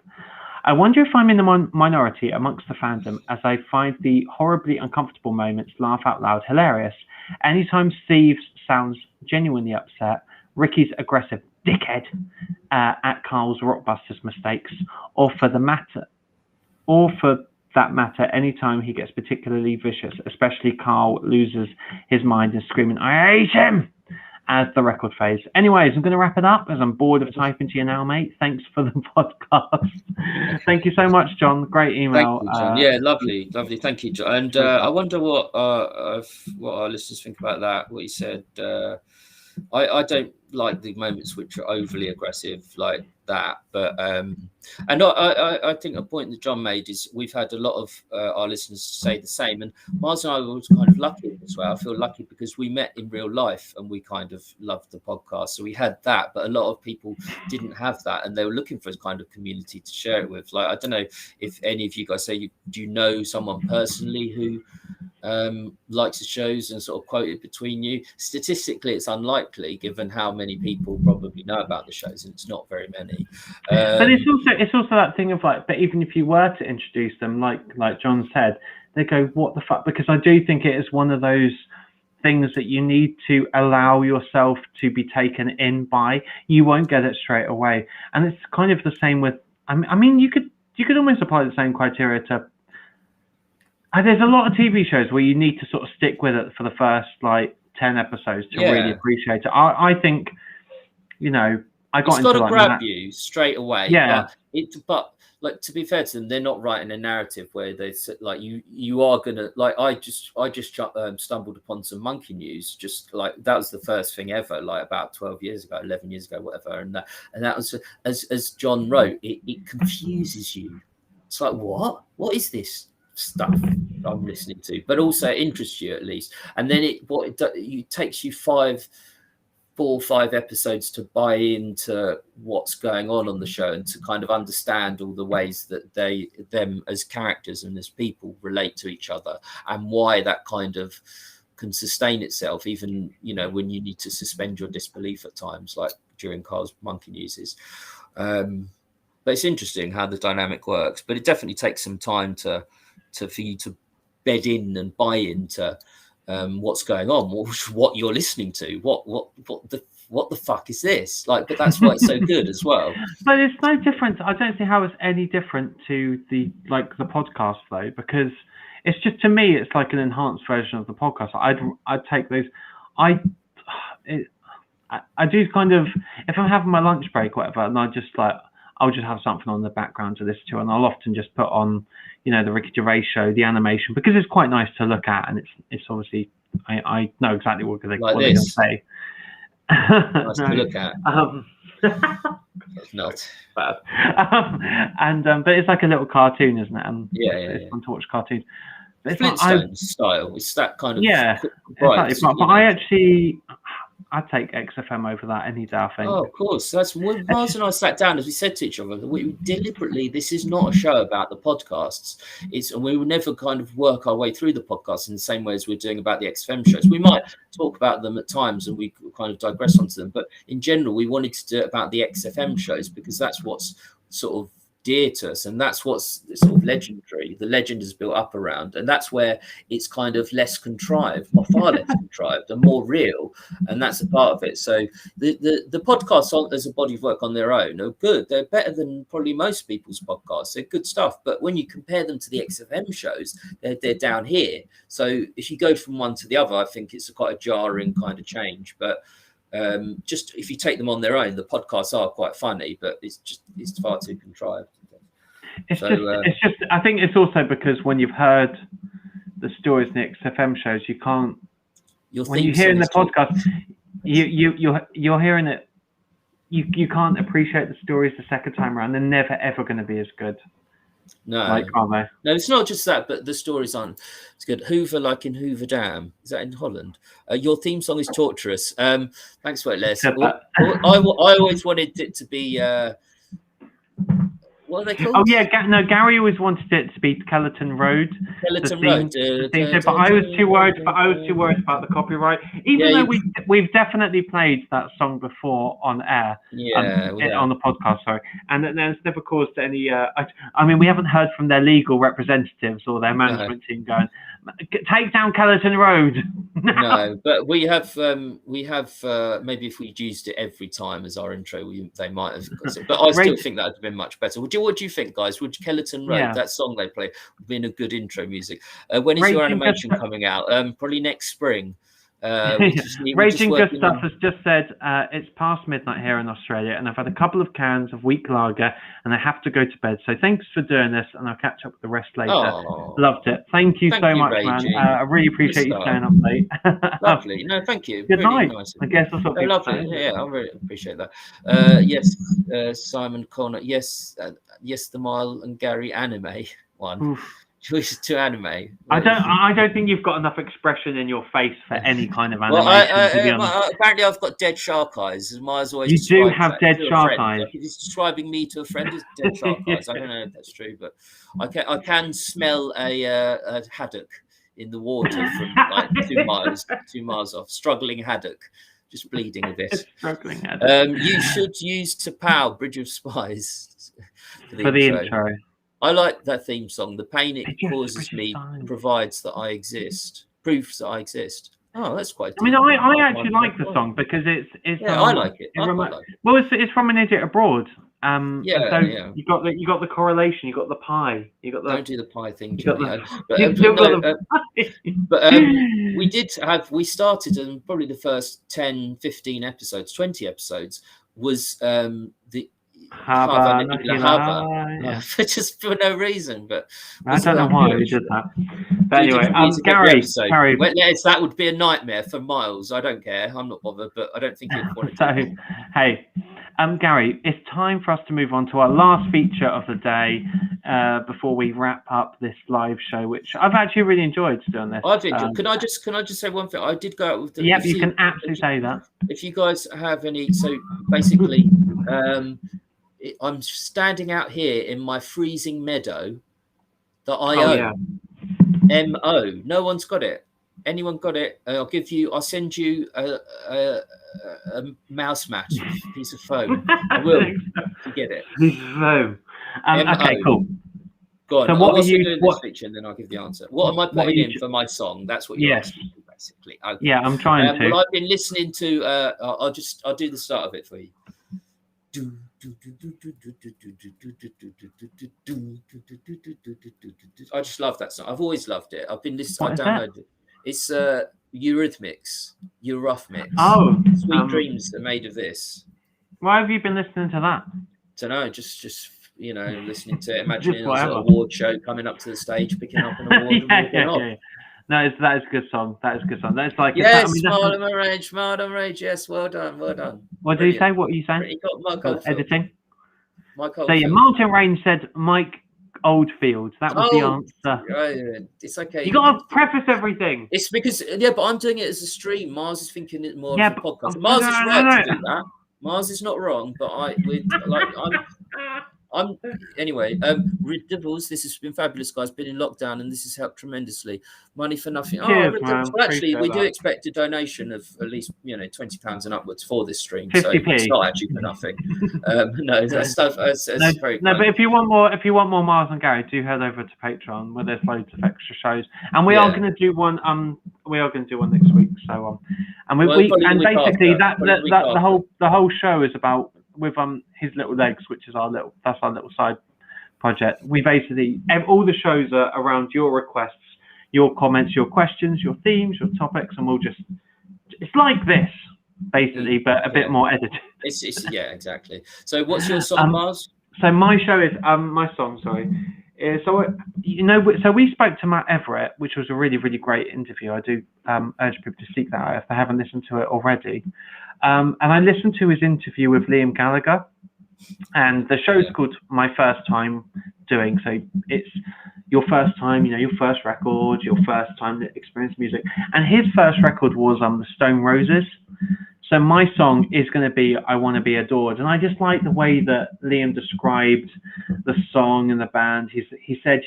I wonder if I'm in the minority amongst the fandom, as I find the horribly uncomfortable moments laugh out loud hilarious. Anytime Steve sounds genuinely upset, Ricky's aggressive dickhead at Karl's Rockbusters mistakes, or for that matter, anytime he gets particularly vicious, especially Karl loses his mind and screaming, "I hate him!" as the record fades. Anyways, I'm going to wrap it up as I'm bored of typing to you now, mate. Thanks for the podcast. Thank you so much, John. Great email. Thank you, John. Yeah, lovely. Thank you, John. And I wonder what our listeners think about that, what you said. I don't like the moments which are overly aggressive like that, but and I think a point that John made is we've had a lot of our listeners say the same, and Miles and I were kind of lucky as well. I feel lucky because we met in real life and we kind of loved the podcast, so we had that, but a lot of people didn't have that, and they were looking for a kind of community to share it with. Like, I don't know if any of you guys do you know someone personally who likes the shows and sort of quote it between you? Statistically, it's unlikely given how many people probably know about the shows, and it's not very many. But it's also that thing of like, but even if you were to introduce them, like John said, they go, "What the fuck?" Because I do think it is one of those things that you need to allow yourself to be taken in by. You won't get it straight away, and it's kind of the same with. I mean, you could almost apply the same criteria to. There's a lot of TV shows where you need to sort of stick with it for the first like 10 episodes to really appreciate it. I think, I got into like grab you straight away. Yeah. But like, to be fair to them, they're not writing a narrative where they like you are gonna, like, I just stumbled upon some monkey news. Just like that was the first thing ever, like about 12 years ago, 11 years ago, whatever. And that was, as John wrote, it confuses you. It's like, what is this stuff I'm listening to? But also it interests you at least. And then it takes you 4 or 5 episodes to buy into what's going on the show and to kind of understand all the ways that them as characters and as people relate to each other, and why that kind of can sustain itself even when you need to suspend your disbelief at times, like during Karl's monkey newses. But it's interesting how the dynamic works, but it definitely takes some time for you to bed in and buy into what's going on, what you're listening to, what the fuck is this? Like, but that's why it's so good as well. But it's no different. I don't see how it's any different to the podcast though, because it's just, to me, it's like an enhanced version of the podcast. I'd take those. I do kind of, if I'm having my lunch break or whatever, and I'll just have something on the background to listen to, and I'll often just put on, the Ricky Gervais show, the animation, because it's quite nice to look at, and it's obviously, I know exactly what they're going to say. Nice to look at. It's not bad. But it's like a little cartoon, isn't it? And it's fun to watch cartoons. Flintstones style. It's that kind of exactly. But I'd take XFM over that any day, I think. Oh, of course. That's when Miles and I sat down, as we said to each other, we deliberately, this is not a show about the podcasts. And we will never kind of work our way through the podcasts in the same way as we're doing about the XFM shows. We might talk about them at times and we kind of digress onto them. But in general, we wanted to do it about the XFM shows because that's what's sort of dear to us, and that's what's sort of legendary. country. The legend is built up around, and that's where it's kind of less contrived, or far less contrived, and more real. And that's a part of it. So the podcasts as a body of work on their own are good. They're better than probably most people's podcasts. They're good stuff. But when you compare them to the XFM shows, they're down here. So if you go from one to the other, I think it's quite a jarring kind of change. But just if you take them on their own, the podcasts are quite funny, but it's far too contrived. It's just I think it's also because when you've heard the stories in the XFM shows, you can't. When you hear in the podcast, you're hearing it. You can't appreciate the stories the second time around. They're never ever going to be as good. No, are they? No, it's not just that, but the stories aren't. It's good. Hoover, like in Hoover Dam. Is that in Holland? Your theme song is torturous. Thanks for it, Les. I always wanted it to be. What are they called? Oh yeah, Gary always wanted it to be Skeleton Road. Skeleton Road. But I was too worried. About the copyright. Even though we've definitely played that song before on air. On the podcast, sorry, and it's never caused any. I mean, we haven't heard from their legal representatives or their management team going, take down Skeleton Road. No, but we have maybe if we used it every time as our intro, they might have. But I still think that would have been much better. What do you think, guys? Would Skeleton Road, that song they play, have been a good intro music? When is your animation coming out? Probably next spring. Raging Good Stuff has just said it's past midnight here in Australia, and I've had a couple of cans of weak lager, and I have to go to bed. So thanks for doing this, and I'll catch up with the rest later. Loved it. Thank you so much, Raging. Man. I really appreciate you staying up late. Lovely. No, thank you. Good really night. Nice. I guess that's what people say. Yeah, I really appreciate that. Yes, Simon Connor. Yes, the Mile and Gary anime one. Oof. Choice to anime. I don't think you've got enough expression in your face for any kind of animation. Apparently, I've got dead shark eyes. Miles always. You do have dead shark eyes. Like if he's describing me to a friend as dead shark eyes, I don't know if that's true, but I can smell a haddock in the water from like 2 miles off. Struggling haddock, just bleeding a bit. Struggling haddock. You should use Tapao, Bridge of Spies, for the intro. I like that theme song. The pain it causes me provides that I exist, proves that I exist. Oh, that's quite. I mean, I actually like the song because it's. I like it. Well, it's from An Idiot Abroad. You got the correlation. You got the pie. You got the. Don't do the pie thing, we started, and probably the first 10, 15 episodes, 20 episodes was the. Just for no reason, but I don't know why we did that. But anyway, Gary, that would be a nightmare for Miles. I don't care. I'm not bothered, but I don't think he'd want it. So, hey, Gary, it's time for us to move on to our last feature of the day before we wrap up this live show, which I've actually really enjoyed doing this. I've enjoyed. Can I just say one thing? I did go out with. Yep, you can absolutely say that. If you guys have any, so basically. I'm standing out here in my freezing meadow that I own. M.O. No one's got it. Anyone got it? I'll send you a mouse mat, a piece of foam. I will to get it. Piece of foam. Okay, cool. Go on. So what are you doing this feature, and then I'll give the answer. What am I putting in for my song? That's what you're asking me, basically. Okay. Yeah, I'm trying to. Well, I've been listening to. I'll do the start of it for you. I just love that song. I've always loved it. I've been listening. I downloaded it. It's Eurythmics. Oh, Sweet Dreams are made of this. Why have you been listening to that? Don't know. Just listening to it, imagining an award show coming up to the stage, picking up an award and walking off. No, that is a good song. That's like modern rage. Yes, well done. What did you say? What are you saying? Editing. Mike Oldfield. So yeah, Mountain Range said Mike Oldfield. That was the answer. It's okay. You got to preface everything. It's because but I'm doing it as a stream. Mars is thinking it more of a podcast. Mars is right to do that. Mars is not wrong, but Anyway, Riddles, this has been fabulous, guys. Been in lockdown, and this has helped tremendously. Money for nothing. Cheers, man. Well, actually, we do that. expect a donation of at least £20 and upwards for this stream. 50p. So it's not actually for nothing. No, that's stuff. That's very no, kind. but if you want more Miles and Gary, do head over to Patreon where there's loads of extra shows, and we are going to do one. We are going to do one next week. So and basically the whole show is about with his little legs, which is our little side project. We basically all the shows are around your requests, your comments, your questions, your themes, your topics, and it's like this basically, but a bit more edited. It's exactly. So what's your song, Miles? So my show is my song. Sorry. So we spoke to Matt Everett, which was a really, really great interview. I do urge people to seek that out if they haven't listened to it already. And I listened to his interview with Liam Gallagher, and the show's called My First Time Doing. So it's your first time, your first record, your first time to experience music. And his first record was the Stone Roses. So my song is going to be I Want to Be Adored. And I just like the way that Liam described the song and the band. He said,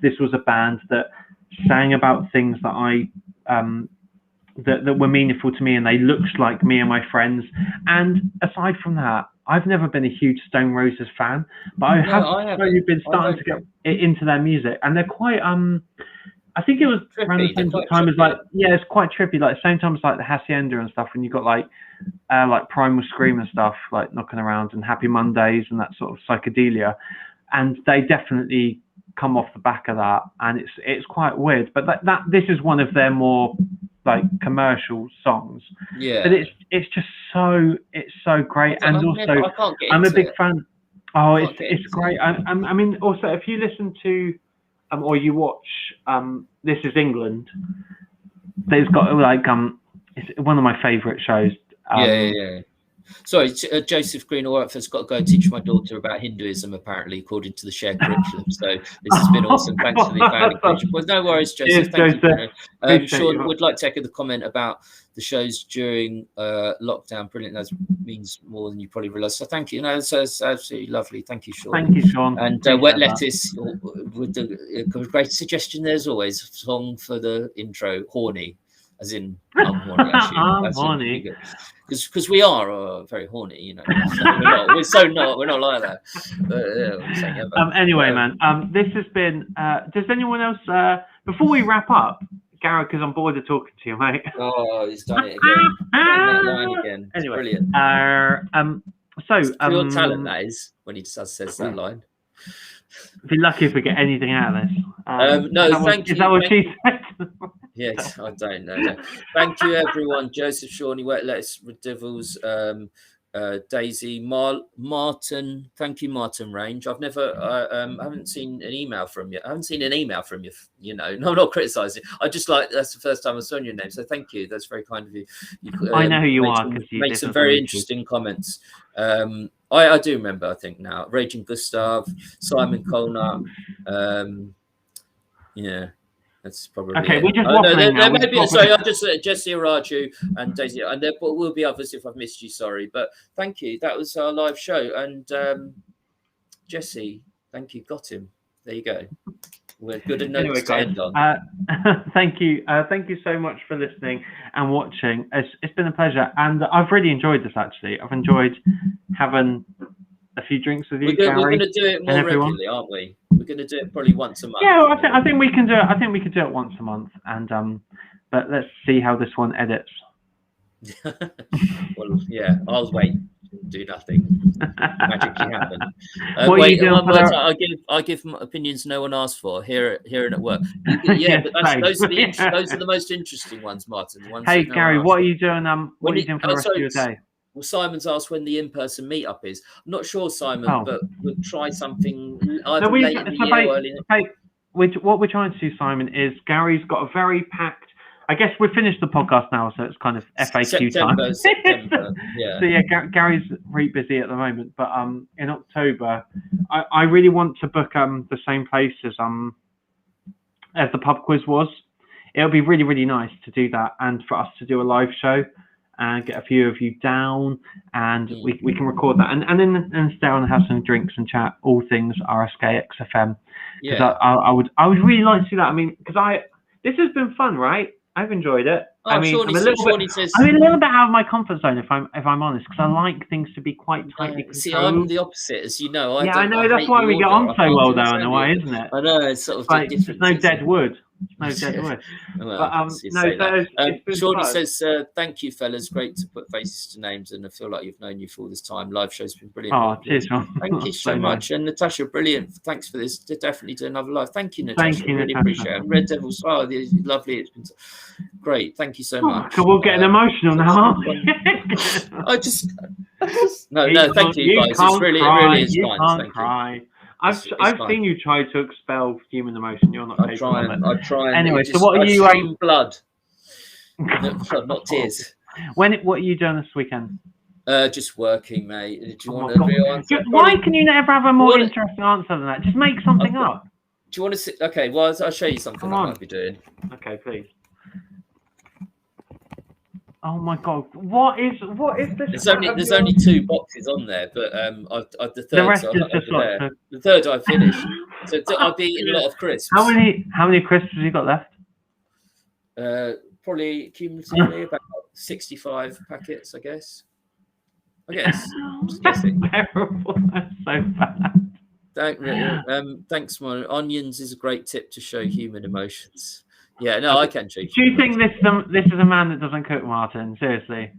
this was a band that sang about things that I that were meaningful to me, and they looked like me and my friends. And aside from that, I've never been a huge Stone Roses fan, but I have been starting to get into their music, and they're quite I think it was trippy, around the same time as it's quite trippy, like the same time as like the Hacienda and stuff, when you got like Primal Scream and stuff like knocking around, and Happy Mondays and that sort of psychedelia, and they definitely come off the back of that, and it's quite weird, but this is one of their more like commercial songs. Yeah, but it's just so great, and also I'm a big fan. Oh, it's great. I mean, also if you listen to or you watch This Is England, there's got it's one of my favourite shows. Yeah. Sorry, Joseph Green Orford's got to go and teach my daughter about Hinduism, apparently, according to the shared curriculum. So this has been awesome. Thanks for the fan encouragement. Well, no worries, Joseph. Thank you. Sean would like to echo the comment about the shows during lockdown. Brilliant. That means more than you probably realise. So thank you. That's absolutely lovely. Thank you, Sean. Thank you, Sean. And Wet Lettuce with the great suggestion. There's always a song for the intro, Horny. As in, I'm horny, actually. I'm horny. Because we are very horny, we're not like that. Anyway, man, this has been. Does anyone else? Before we wrap up, Gareth, because I'm bored of talking to you, mate. Oh, he's done it again. That line again. Anyway, brilliant. Pure talent that is when he just says that line. Be lucky if we get anything out of this. Thank you. Is that what she said? Yes, I don't know. No. Thank you, everyone. Joseph, Shawnee, Wet Lettuce, Devils, Daisy, Martin. Thank you, Martin Range. I've never, I haven't seen an email from you. No, I'm not criticising. I just that's the first time I saw your name. So thank you. That's very kind of you. I know who you are because you made some very interesting comments. I do remember, I think now. Raging Gustav, Simon Colnut. That's probably okay. It. We're just waffling now. There may be, sorry, I'll just Jesse Araju and Daisy, and there will be others if I've missed you. Sorry, but thank you. That was our live show, and Jesse, thank you. Got him. There you go. We're good at notes to end on. Thank you. Thank you so much for listening and watching. It's been a pleasure, and I've really enjoyed this. Actually, I've enjoyed having a few drinks with you. We're going to do it more regularly, aren't we? We're going to do it probably once a month. Yeah, well, I think we can do it. I think we could do it once a month, and but let's see how this one edits. Well, yeah, I'll wait. Do nothing. Magically happen. What are you doing I give opinions no one asked for here and at work. Yeah, but those are the most interesting ones, Martin. The ones hey, Gary, what are you doing? What are you doing for the rest of your day? Well, Simon's asked when the in-person meetup is. I'm not sure, Simon, but we'll try something either late in the year or early. What we're trying to do, Simon, is Gary's got a very packed. I guess we've finished the podcast now, so it's kind of FAQ time. September, yeah. So yeah, Gary's really busy at the moment, but in October, I really want to book the same place as the pub quiz was. It'll be really, really nice to do that, and for us to do a live show. and get a few of you down, and we can record that, and then stay on and have some drinks and chat all things RSKXFM. Because I would really like to see that. I mean, because this has been fun, right? I've enjoyed it. Oh, I mean, I'm a little bit out of my comfort zone if I'm honest, because I like things to be quite tightly controlled. See, I'm the opposite, as you know. I know. That's why we get on so well, though, in a way, isn't it? I know. It's sort of like, different. There's no dead wood. No dead wood. Well, but Shorty says, "Thank you, fellas. Great to put faces to names, and I feel like you've known you for all this time. Live show's been brilliant. Oh, cheers, Sean. Thank you so much." And Natasha, brilliant. Thanks for this. Definitely do another live. Thank you, Natasha. Thank you, really Natasha. appreciate it. Red Devil Smile, lovely. It's been great. Thank you so much. We're getting emotional now. I just no. Thank you, guys. It's really is fun. Thank you. I've seen you try to expel human emotion. You're not. I try. Anyway, so what are you? Blood, not tears. What are you doing this weekend? Just working, mate. Do you want a real answer? Why can you never have a more interesting answer than that? Just make something up. Do you want to sit? Okay, well, I'll show you something I might be doing. Okay, please. Oh my God! What is this? There's only 2 boxes on there, but the third I finished. So I've eaten a lot of crisps. How many crisps have you got left? Probably cumulatively about 65 packets, I guess. I'm just guessing. Terrible. That's so bad. Thanks, Martin. Onions is a great tip to show human emotions. Yeah, no, I can show you. Do you think this is a man that doesn't cook, Martin? Seriously.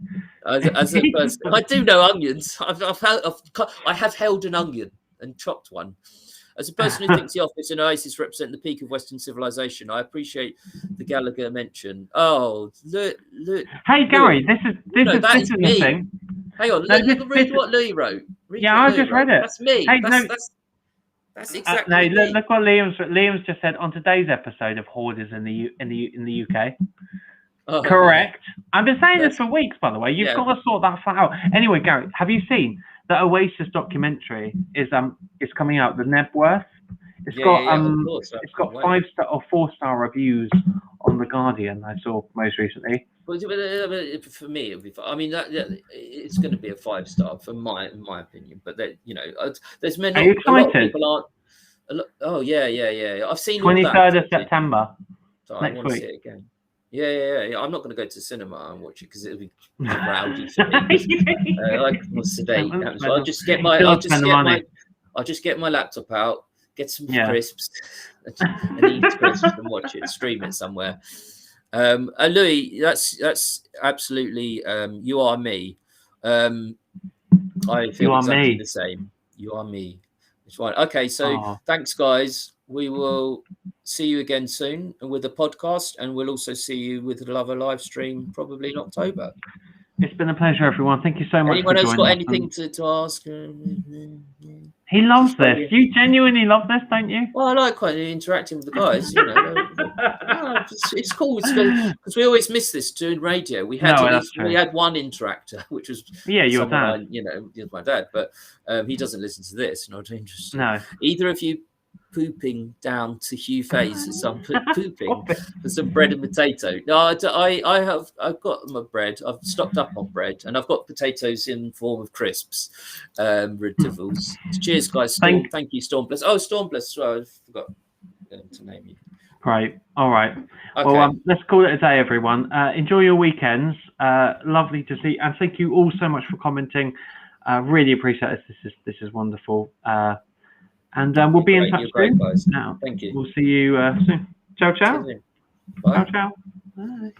As a person, I do know onions. I have held an onion and chopped one. As a person who thinks the Office and Oasis represent the peak of Western civilization, I appreciate the Gallagher mention. Oh, look! Hey, Gary, this is me. The thing. Hang on, read what Louis wrote. I just read it. That's me. Hey, that's exactly. Look what Liam's just said on today's episode of Hoarders in the UK. Oh, correct. I've been saying this for weeks, by the way. You've got to sort that out. Anyway, Gary, have you seen that Oasis documentary is coming out? The Nebworth. It's got 5-star or 4-star reviews on The Guardian. I saw most recently. Well, for me, it'll be. I mean, it's going to be a 5-star in my opinion. But there's many. Are you excited? A lot of people aren't. Oh yeah. I've seen 23rd of September. So I want to see it again. Yeah. I'm not going to go to the cinema and watch it because it'll be rowdy for me. I like more sedate. So I'll just get my laptop out, get some crisps, and eat crisps and watch it, stream it somewhere. Louis, that's absolutely you are me. I feel exactly the same. You are me. It's right. Okay, so thanks, guys. We will see you again soon with the podcast, and we'll also see you with another live stream probably in October. It's been a pleasure, everyone. Thank you so much. Anyone else got anything to ask? He loves this. You genuinely love this, don't you? Well, I like quite interacting with the guys. It's cool because we always miss this doing radio. We had one interactor, which was your dad. My dad, but he doesn't listen to this. Not interested. No. Either of you pooping down to Hugh Faye's some pooping for some bread and potato. No, I've got my bread. I've stocked up on bread, and I've got potatoes in form of crisps. Ridicules. Cheers, guys. Thank you, Stormbless. Oh, Stormbless. Well, I forgot to name you. Great. All right. Okay. Well, let's call it a day, everyone. Enjoy your weekends. Lovely to see, and thank you all so much for commenting. Really appreciate it. This is wonderful. And we'll be in touch soon. Now, thank you. We'll see you soon. Ciao, ciao. Bye. Ciao, ciao. Bye.